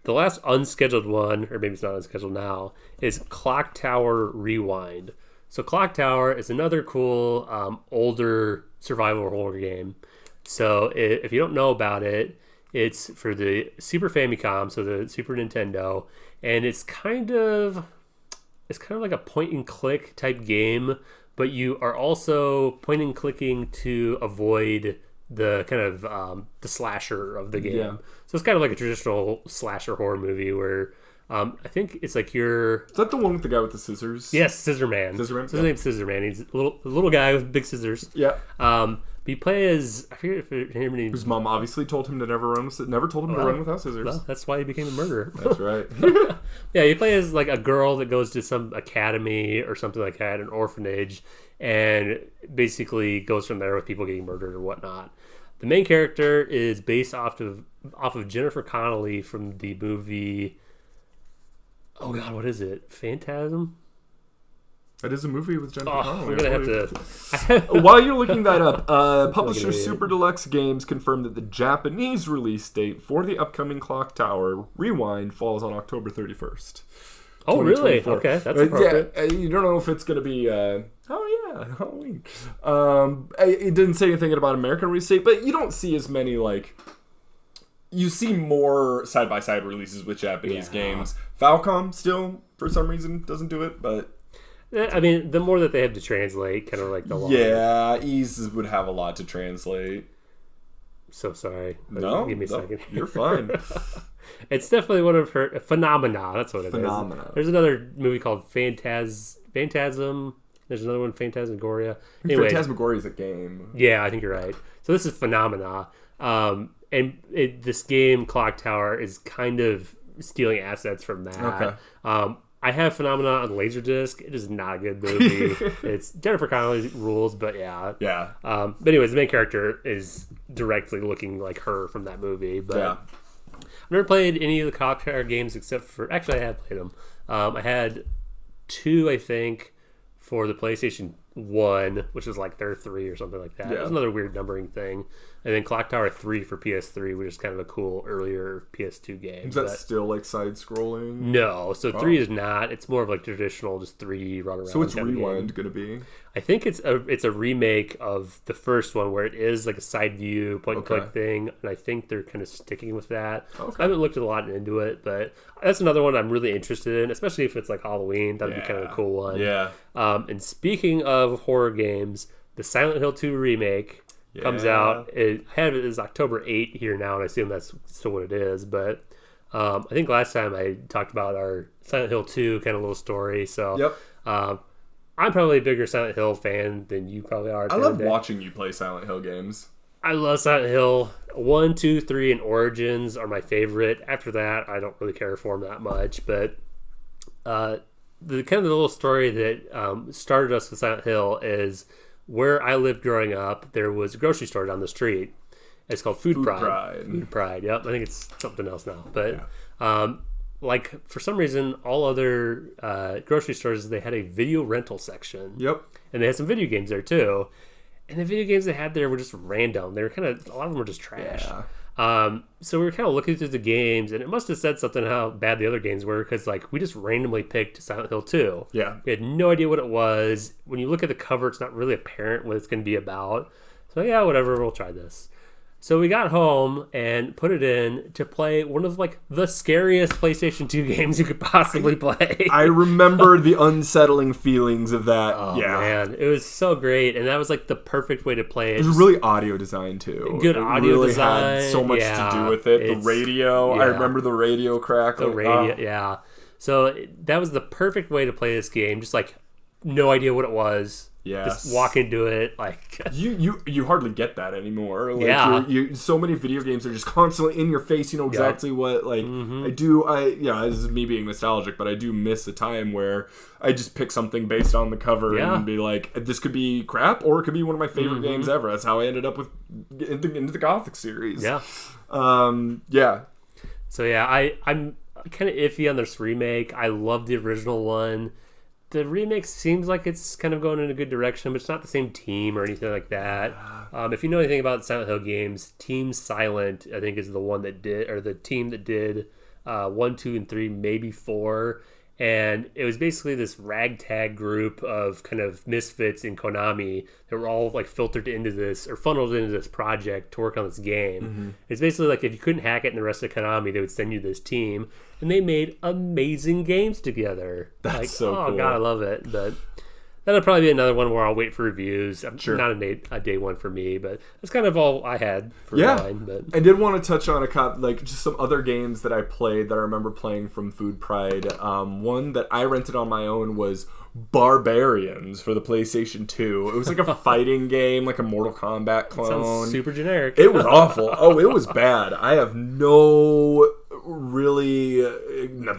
The last unscheduled one, or maybe it's not unscheduled now, is Clock Tower Rewind. So Clock Tower is another cool, older survival horror game. So if you don't know about it, it's for the Super Famicom, so the Super Nintendo, and it's kind of like a point and click type game, but you are also point and clicking to avoid the kind of the slasher of the game. Yeah. So it's kind of like a traditional slasher horror movie where I think it's like you're... Is that the one with the guy with the scissors? Yes, Scissor Man. Scissor Man? His name's Scissor Man. He's a little guy with big scissors. Yeah. But you play as... I forget if his name... His mom obviously told him to never told him to run without scissors. Well, that's why he became a murderer. That's right. Yeah, you play as like a girl that goes to some academy or something like that, an orphanage, and basically goes from there with people getting murdered or whatnot. The main character is based off of Jennifer Connelly from the movie... Oh God, what is it? Phantasm? That is a movie with Jennifer Connelly. I'm gonna have to. While you're looking that up, publisher Super Deluxe Games confirmed that the Japanese release date for the upcoming Clock Tower Rewind falls on October 31st. Oh, really? Okay, that's appropriate. Yeah, you don't know if it's going to be... Halloween. It didn't say anything about American release date, but you don't see as many, like... You see more side-by-side releases with Japanese games. Falcom still, for some reason, doesn't do it, but... I mean, the more that they have to translate, kind of like the longer. Yeah, Ease would have a lot to translate. So sorry. No, give me a second. You're fine. It's definitely one of her Phenomena. That's what it Phenomena. is. There's another movie called Phantasm. There's another one, Phantasmagoria. Anyway, Phantasmagoria is a game. Yeah, I think you're right. So this is Phenomena, and this game Clock Tower is kind of stealing assets from that. Okay. I have Phenomena on Laserdisc. It is not a good movie. It's Jennifer Connelly rules, but yeah. Yeah. But anyways, the main character is directly looking like her from that movie. But Yeah. I've never played any of the Clock Tower games except for... Actually, I have played them. I had 2, I think, for the PlayStation 1, which is like their 3 or something like that. Yeah. It was another weird numbering thing. And then Clock Tower 3 for PS3, which is kind of a cool earlier PS2 game. Is that still like side-scrolling? No, so 3 is not. It's more of like traditional, just 3 run around. So what's kind of Rewind game. going to be? I think it's a remake of the first one where it is like a side view point and click thing, and I think they're kind of sticking with that. Okay. I haven't looked a lot into it, but that's another one I'm really interested in, especially if it's like Halloween. That'd be kind of a cool one. Yeah. And speaking of horror games, the Silent Hill 2 remake comes out. I have it as October 8 here now, and I assume that's still what it is. But I think last time I talked about our Silent Hill 2 kind of little story. So I'm probably a bigger Silent Hill fan than you probably are. I love watching you play Silent Hill games. I love Silent Hill. 1, 2, 3, and Origins are my favorite. After that, I don't really care for them that much. But the kind of the little story that started us with Silent Hill is where I lived growing up, there was a grocery store down the street. It's called Food Pride. Food Pride, yep. I think it's something else now. But like for some reason, all other grocery stores, they had a video rental section. Yep. And they had some video games there too. And the video games they had there were just random. They were kind of, a lot of them were just trash. Yeah. So we were kind of looking through the games, and it must have said something how bad the other games were, because like we just randomly picked Silent Hill 2. Yeah. We had no idea what it was. When you look at the cover, it's not really apparent what it's going to be about. So yeah, whatever, we'll try this. So we got home and put it in to play one of like the scariest PlayStation 2 games you could possibly play. I remember the unsettling feelings of that. Oh man, it was so great, and that was like the perfect way to play it. It was really audio design too. Good audio really design. Had so much to do with it. The radio. Yeah. I remember the radio crack. The radio, yeah. So that was the perfect way to play this game. Just like no idea what it was. Yes. Just walk into it like you hardly get that anymore. Like, yeah. So many video games are just constantly in your face. You know exactly what like this is me being nostalgic, but I do miss a time where I just pick something based on the cover and be like, this could be crap or it could be one of my favorite games ever. That's how I ended up with into the Gothic series. Yeah. So yeah, I'm kind of iffy on this remake. I love the original one. The remake seems like it's kind of going in a good direction, but it's not the same team or anything like that. If you know anything about Silent Hill games, Team Silent, I think, is the one that did, or the team that did 1, 2, and 3, maybe 4. And it was basically this ragtag group of kind of misfits in Konami that were all like filtered into this or funneled into this project to work on this game. It's basically like if you couldn't hack it in the rest of Konami, they would send you this team, and they made amazing games together. That's like, so cool. Oh god, I love it. But that'll probably be another one where I'll wait for reviews. Sure. Not a day one for me, but that's kind of all I had for mine. But I did want to touch on just some other games that I played that I remember playing from Food Pride. One that I rented on my own was Barbarians for the PlayStation 2. It was like a fighting game, like a Mortal Kombat clone. Sounds super generic. It was awful. Oh, it was bad. I have nothing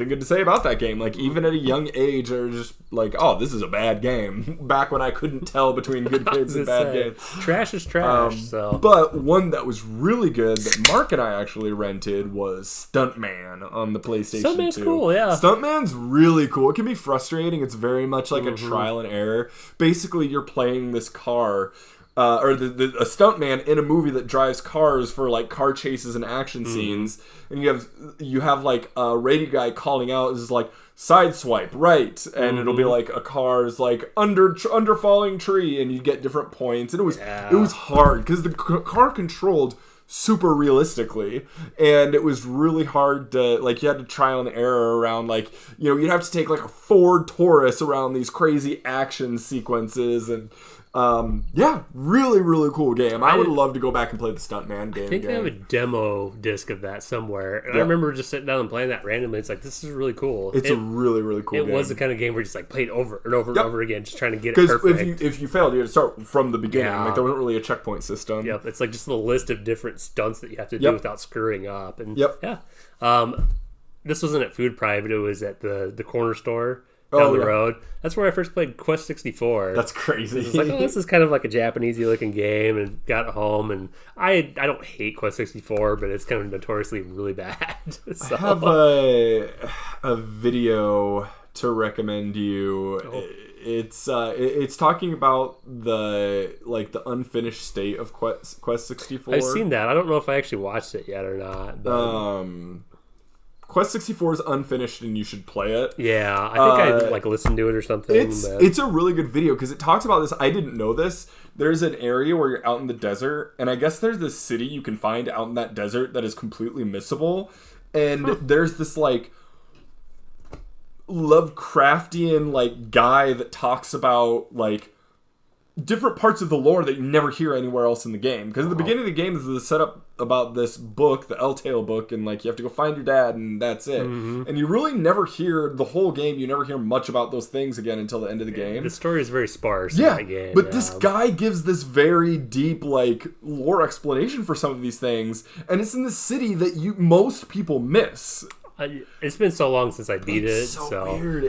good to say about that game. Like, even at a young age, I was just like, oh, this is a bad game. Back when I couldn't tell between good games and bad games. Trash is trash. But one that was really good that Mark and I actually rented was Stuntman on the PlayStation 2. Stuntman's cool, yeah. Stuntman's really cool. It can be frustrating. It's very much like a trial and error. Basically, you're playing this car... a stuntman in a movie that drives cars for like car chases and action scenes, and you have like a radio guy calling out is like side swipe right, and it'll be like a car's like under falling tree, and you get different points, and it was hard because the car controlled super realistically, and it was really hard to like you had to trial and error around like you'd have to take like a Ford Taurus around these crazy action sequences and. Really, really cool game. I would love to go back and play the Stuntman game. I think I have a demo disc of that somewhere. And I remember just sitting down and playing that randomly. It's like, this is really cool. It's a really, really cool game. It was the kind of game where you just like played over and over and over again, just trying to get it perfect. Because if you failed, you had to start from the beginning. Like, there wasn't really a checkpoint system. Yep, it's like just a list of different stunts that you have to do without screwing up. And this wasn't at Food Pride, but it was at the corner store. Down the road. That's where I first played Quest 64. That's crazy. It's like, this is kind of like a Japanesey looking game, and got home, and I don't hate Quest 64, but it's kind of notoriously really bad. So. I have a video to recommend you. Oh. It's talking about the unfinished state of Quest 64. I've seen that. I don't know if I actually watched it yet or not. But... Quest 64 is unfinished and you should play it. Yeah, I think I listened to it or something. It's a really good video because it talks about this. I didn't know this. There's an area where you're out in the desert, and I guess there's this city you can find out in that desert that is completely missable. And there's this like Lovecraftian like guy that talks about like different parts of the lore that you never hear anywhere else in the game. Because at the beginning of the game is the setup about this book, the L-Tale book, and like you have to go find your dad, and that's it. And you really never hear the whole game. You never hear much about those things again until the end of the game. The story is very sparse in that game. But this guy gives this very deep like lore explanation for some of these things, and it's in the city that most people miss. It's been so long since I beat it. It's so weird.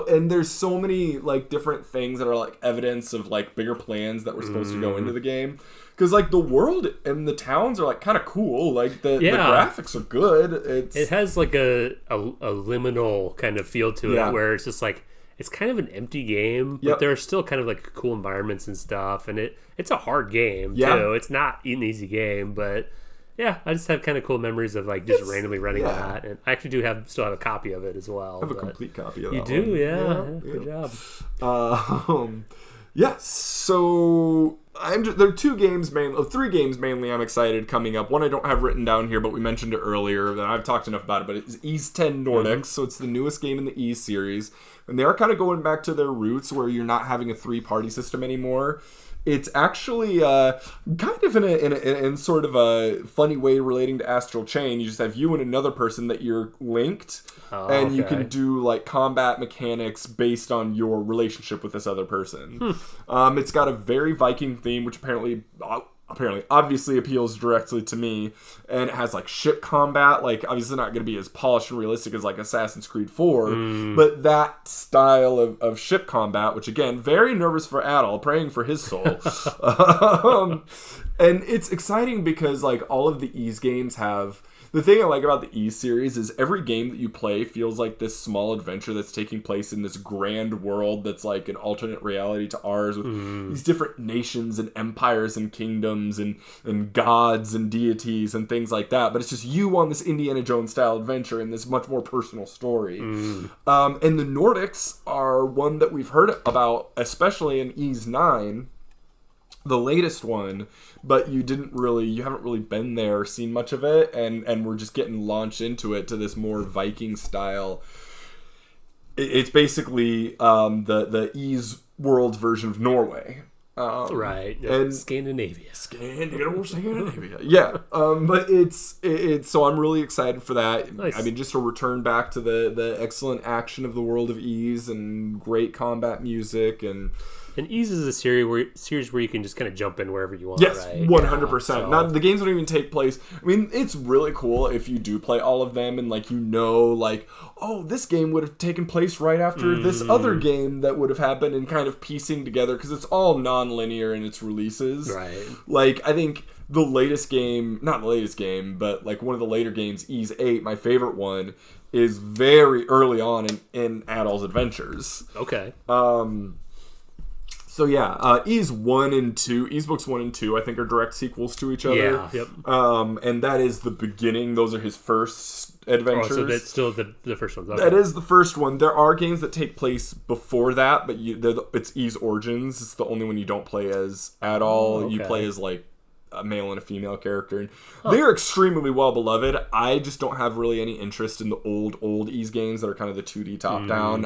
And there's so many like different things that are like evidence of like bigger plans that were supposed to go into the game. Because like the world and the towns are like kind of cool. Like the graphics are good. It has like a liminal kind of feel to it where it's just like it's kind of an empty game, but there are still kind of like cool environments and stuff. And it's a hard game too. It's not an easy game, but. Yeah, I just have kind of cool memories of like just randomly running that, and I actually still have a copy of it as well. I have a complete copy of that. You do, yeah. Good job. So there are three games mainly I'm excited coming up. One I don't have written down here, but we mentioned it earlier, that I've talked enough about it, but it's Ys 10 Nordics, so it's the newest game in the Ys series. And they are kind of going back to their roots where you're not having a 3-party system anymore. It's actually kind of in sort of a funny way relating to Astral Chain. You just have you and another person that you're linked, and you can do like combat mechanics based on your relationship with this other person. It's got a very Viking theme, which obviously appeals directly to me, and it has like ship combat, like obviously not going to be as polished and realistic as like Assassin's Creed 4, but that style of ship combat, which again, very nervous for Adol, praying for his soul. And it's exciting because like all of the Ys games have, the thing I like about the Ys series is every game that you play feels like this small adventure that's taking place in this grand world that's like an alternate reality to ours, with these different nations and empires and kingdoms and gods and deities and things like that. But it's just you on this Indiana Jones style adventure in this much more personal story. And the Nordics are one that we've heard about, especially in Ys 9. The latest one, but you haven't really been there or seen much of it, and we're just getting launched into it to this more Viking style. It's basically the Ys world version of Norway. Right. And Scandinavia. Yeah. But it's so I'm really excited for that. Nice. I mean, just a return back to the excellent action of the world of Ys and great combat music and Ys is a series where you can just kind of jump in wherever you want, yes, right? 100%. So. Not the games don't even take place. I mean, it's really cool if you do play all of them and like this game would have taken place right after this other game that would have happened, and kind of piecing together because it's all non-linear in its releases. Right. Like I think the latest game, not the latest game, but like one of the later games, Ys 8, my favorite one, is very early on in Adol's adventures. Okay. So yeah, Ys 1 and 2, Ys books 1 and 2, I think are direct sequels to each other. Yeah, yep. And that is the beginning. Those are his first adventures. Oh, so that's still the first one. Okay. That is the first one. There are games that take place before that, but it's Ys Origins. It's the only one you don't play as at all. Okay. You play as like a male and a female character. And they are extremely well beloved. I just don't have really any interest in the old Ys games that are kind of the 2D top down.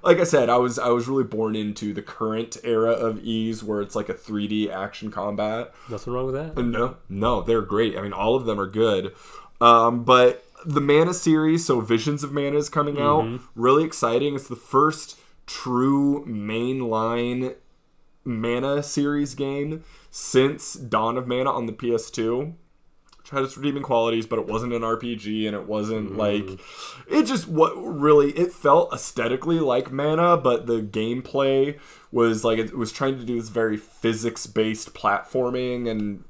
Like I said, I was really born into the current era of Ys where it's like a 3D action combat. Nothing wrong with that? No, they're great. I mean, all of them are good. But the Mana series, so Visions of Mana is coming out. Really exciting. It's the first true mainline Mana series game since Dawn of Mana on the PS2. Which had its redeeming qualities, but it wasn't an RPG, and it wasn't like it felt aesthetically like Mana, but the gameplay was like it was trying to do this very physics-based platforming, and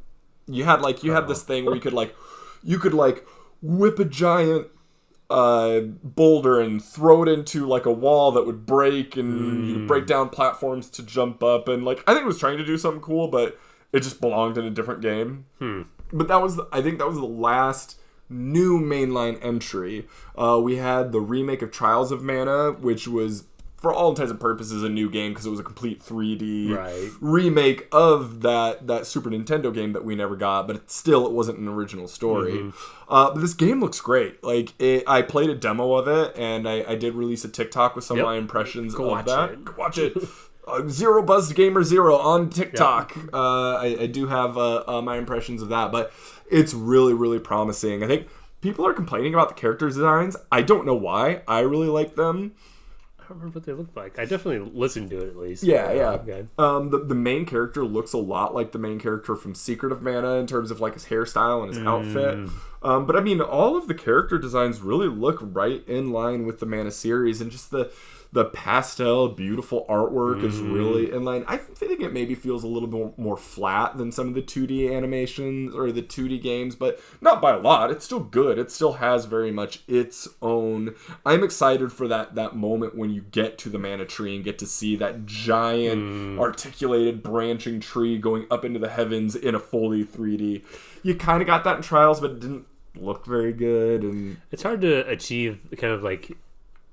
you had this thing where you could whip a giant boulder and throw it into like a wall that would break, and you could break down platforms to jump up, and like I think it was trying to do something cool, but it just belonged in a different game. But I think that was the last new mainline entry. We had the remake of Trials of Mana, which was, for all intents and purposes, a new game because it was a complete 3D remake of that Super Nintendo game that we never got, but it wasn't an original story. But this game looks great. Like I played a demo of it, and I did release a TikTok with some of my impressions of that. Go watch it. Zero Buzzed Gamer Zero on TikTok. Yep. I do have my impressions of that, but it's really, really promising. I think people are complaining about the character designs. I don't know why. I really like them. I don't remember what they look like. I definitely listened to it at least. Yeah. Okay. The main character looks a lot like the main character from Secret of Mana in terms of like his hairstyle and his outfit. But I mean, all of the character designs really look right in line with the Mana series, and just the pastel, beautiful artwork is really in line. I think it maybe feels a little bit more flat than some of the 2D animations or the 2D games, but not by a lot. It's still good. It still has very much its own. I'm excited for that moment when you get to the Mana tree and get to see that giant articulated branching tree going up into the heavens in a fully 3D. You kind of got that in Trials, but it didn't look very good, and it's hard to achieve kind of like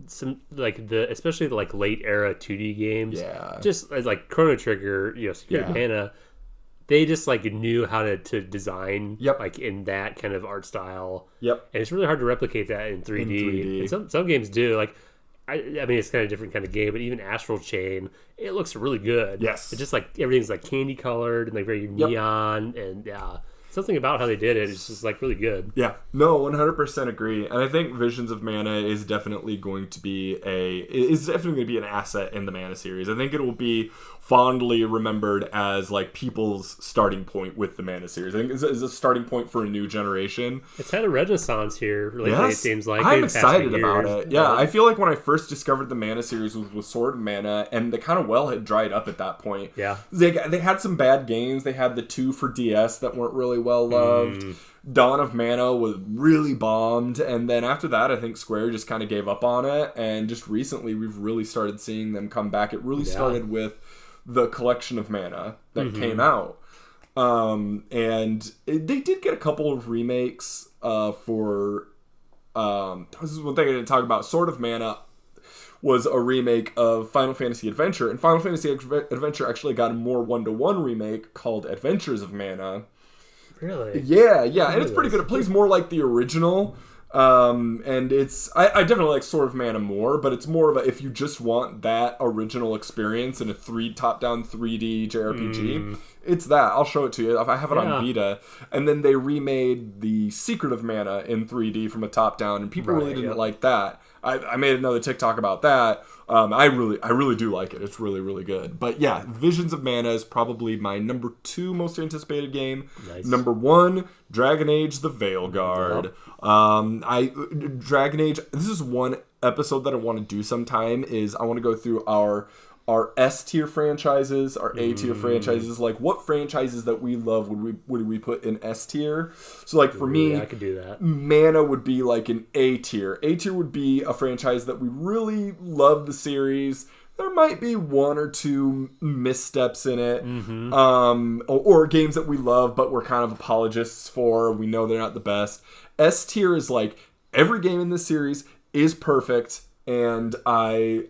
some especially the like late era 2D games. Yeah. Just as like Chrono Trigger, Secret of Mana, they just like knew how to design Yep. like in that kind of art style. Yep. And it's really hard to replicate that in 3D. In 3D. And some games do. Like I mean, it's kind of a different kind of game, but even Astral Chain, it looks really good. Yes. It's just like everything's like candy colored and like very neon, and something about how they did it is just like really good. Yeah, no, 100% agree, and I think Visions of Mana is definitely going to be an asset in the Mana series. I think it will be fondly remembered as like people's starting point with the Mana series. I think it's a starting point for a new generation. It's had a renaissance here lately. Yes. It seems like I'm excited about it. Yeah, I feel like when I first discovered the Mana series was with Sword of Mana, and the kind of well had dried up at that point. Yeah, they had some bad games. They had the 2 for DS that weren't really well loved. Dawn of Mana was really bombed, and then after that I think Square just kind of gave up on it, and just recently we've really started seeing them come back. It really started with the Collection of Mana that came out, and they did get a couple of remakes for this is one thing I didn't talk about. Sword of Mana was a remake of Final Fantasy Adventure, and Final Fantasy Adventure actually got a more 1-to-1 remake called Adventures of Mana. Really? Yeah, and it's pretty good. It plays more like the original, and it's I definitely like Sword of Mana more, but it's more of a, if you just want that original experience in a top-down 3D JRPG, it's that. I'll show it to you. I have it on Vita, and then they remade the Secret of Mana in 3D from a top-down, and people really didn't like that. I made another TikTok about that. I really do like it. It's really, really good. But yeah, Visions of Mana is probably my number 2 most anticipated game. Nice. Number 1, Dragon Age: The Veilguard. Yep. Dragon Age. This is one episode that I want to do sometime. Is I want to go through our S tier franchises, our A tier franchises, like what franchises that we love would we put in S tier? So like for me, I could do that. Mana would be like an A tier. A tier would be a franchise that we really love the series. There might be 1 or 2 missteps in it, or games that we love but we're kind of apologists for. We know they're not the best. S tier is like every game in this series is perfect. And I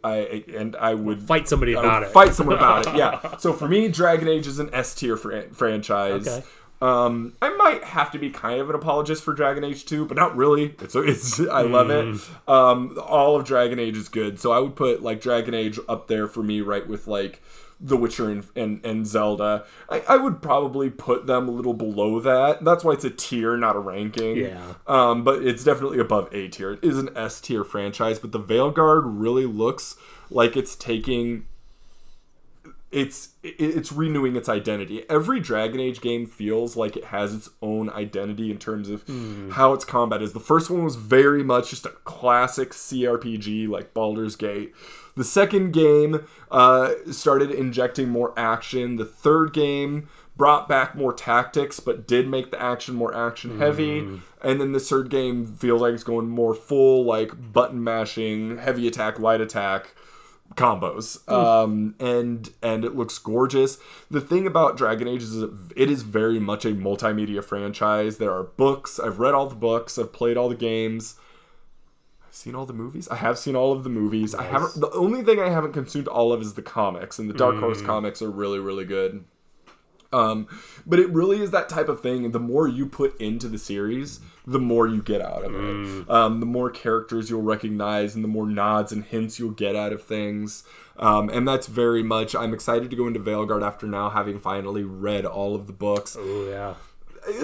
would fight somebody about it. Fight someone about it. Yeah. So for me, Dragon Age is an S tier franchise. Okay. I might have to be kind of an apologist for Dragon Age 2, but not really. It's I love it. All of Dragon Age is good. So I would put like Dragon Age up there for me, right with like The Witcher and Zelda. I would probably put them a little below that. That's why it's a tier, not a ranking. Yeah. But it's definitely above A tier. It is an S tier franchise, but the Veilguard really looks like it's taking... It's renewing its identity. Every Dragon Age game feels like it has its own identity in terms of how its combat is. The first one was very much just a classic CRPG like Baldur's Gate. The second game started injecting more action. The third game brought back more tactics, but did make the action more action heavy. And then the third game feels like it's going more full, like button mashing, heavy attack, light attack combos. And it looks gorgeous. The thing about Dragon Age is it is very much a multimedia franchise. There are books. I've read all the books. I've played all the games. I've seen all the movies. I have seen all of the movies. Nice. The only thing I haven't consumed all of is the comics, and the Dark Horse comics are really, really good. But it really is that type of thing, and the more you put into the series, the more you get out of it. The more characters you'll recognize, and the more nods and hints you'll get out of things. And that's very much... I'm excited to go into Veilguard after now having finally read all of the books. Oh, yeah.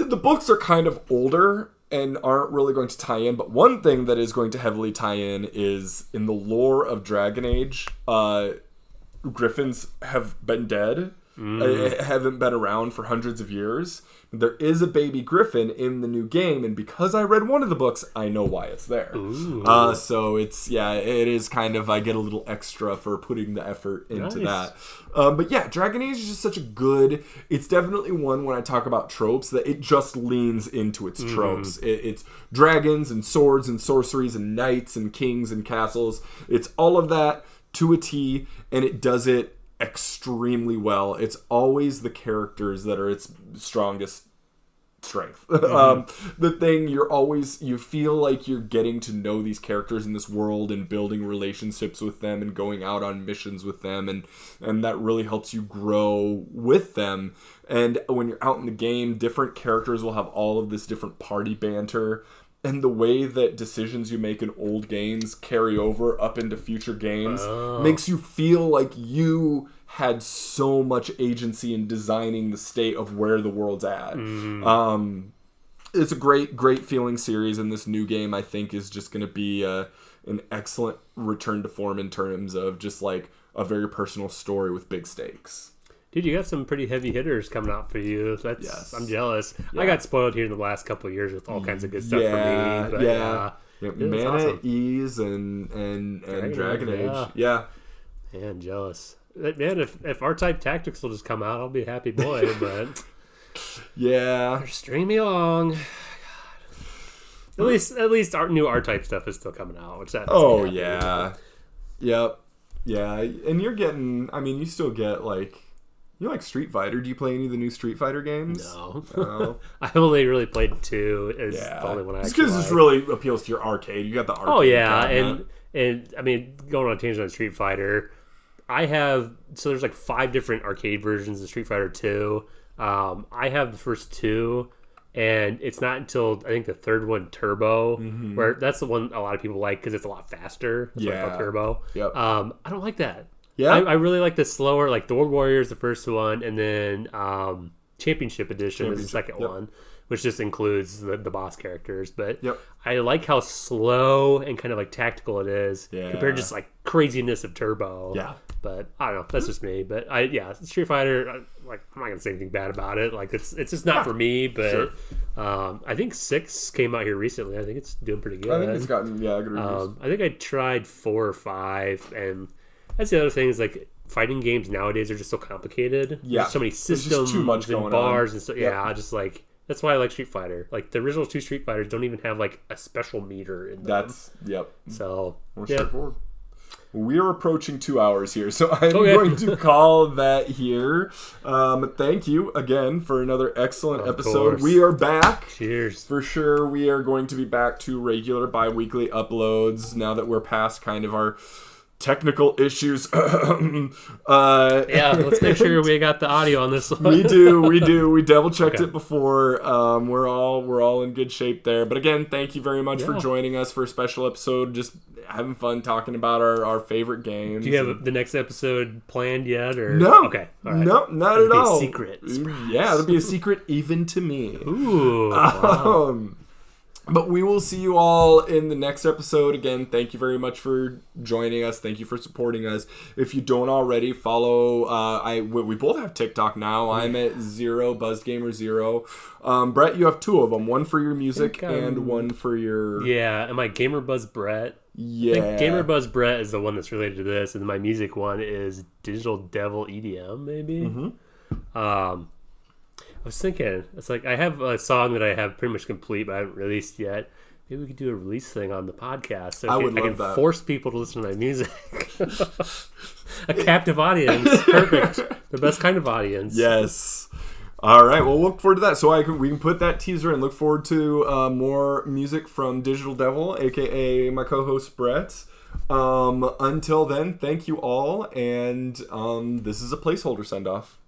The books are kind of older and aren't really going to tie in, but one thing that is going to heavily tie in is in the lore of Dragon Age, griffins have been dead. Haven't been around for hundreds of years. There is a baby griffin in the new game, and because I read one of the books, I know why it's there. So it is kind of, I get a little extra for putting the effort into that. But yeah, Dragon Age is just such a good... It's definitely one, when I talk about tropes, that it just leans into its tropes. It's dragons and swords and sorceries and knights and kings and castles. It's all of that to a T, and it does it extremely well. It's always the characters that are its strongest strength. The thing you feel like you're getting to know these characters in this world and building relationships with them and going out on missions with them, and that really helps you grow with them. And when you're out in the game, different characters will have all of this different party banter, and the way that decisions you make in old games carry over up into future games makes you feel like you had so much agency in designing the state of where the world's at. It's a great feeling series, and this new game I think is just going to be an excellent return to form in terms of just like a very personal story with big stakes. Dude, you got some pretty heavy hitters coming out for you. Yes. I'm jealous. Yeah. I got spoiled here in the last couple of years with all kinds of good stuff for me. But, Mana, awesome. Ease, and Dragon Age. Yeah. Man, jealous. Man, if R-Type Tactics will just come out, I'll be a happy boy. But yeah, string me along. God. At least our new R-Type stuff is still coming out, which that. Oh yeah, yep, yeah. And you're getting. I mean, you still get like. You like Street Fighter? Do you play any of the new Street Fighter games? No. I only really played 2. It's the only one I actually because this really appeals to your arcade. You got the arcade. Oh yeah, and I mean, going on a tangent on Street Fighter, there's like 5 different arcade versions of Street Fighter 2. I have the first 2, and it's not until I think the third one, Turbo, where that's the one a lot of people like because it's a lot faster. That's why it's called Turbo. Yep. I don't like that. Yeah, I really like the slower, like the World Warrior is the first one, and then Championship Edition is the second one, which just includes the boss characters. But I like how slow and kind of like tactical it is compared to just like craziness of Turbo. Yeah. But I don't know. That's just me. But Street Fighter. I'm not gonna say anything bad about it. Like it's just not for me. But I think 6 came out here recently. I think it's doing pretty good. I think it's gotten good reviews. I think I tried 4 or 5, and that's the other thing is like fighting games nowadays are just so complicated. Yeah, there's so many systems too much and going bars on. and so I just like that's why I like Street Fighter. Like the original 2 Street Fighters don't even have like a special meter in them. So more straightforward. We are approaching 2 hours here, so I'm going to call that here. Thank you again for another excellent episode. Course. We are back. Cheers. For sure, we are going to be back to regular bi-weekly uploads now that we're past kind of our technical issues. Let's make sure we got the audio on this one. We do. We double checked it before. We're all in good shape there. But again, thank you very much for joining us for a special episode. Just having fun talking about our favorite games. Do you have the next episode planned yet? Or no? Okay, all right. No, not at all. A secret. Surprise. Yeah, it'll be a secret even to me. Ooh. Wow. But we will see you all in the next episode. Again, thank you very much for joining us. Thank you for supporting us. If you don't already, follow. We both have TikTok now. I'm at BuzzGamer0. Brett, you have 2 of them. One for your music and one for your... Yeah, am I Gamerbuzz Brett? Yeah. I think Gamerbuzz Brett is the one that's related to this, and my music one is Digital Devil EDM, maybe? I was thinking, it's like I have a song that I have pretty much complete, but I haven't released yet. Maybe we could do a release thing on the podcast. So I can force people to listen to my music. A captive audience. Perfect. The best kind of audience. Yes. All right. Well, we'll look forward to that. So we can put that teaser and look forward to more music from Digital Devil, a.k.a. my co-host Brett. Until then, thank you all. And this is a placeholder send-off.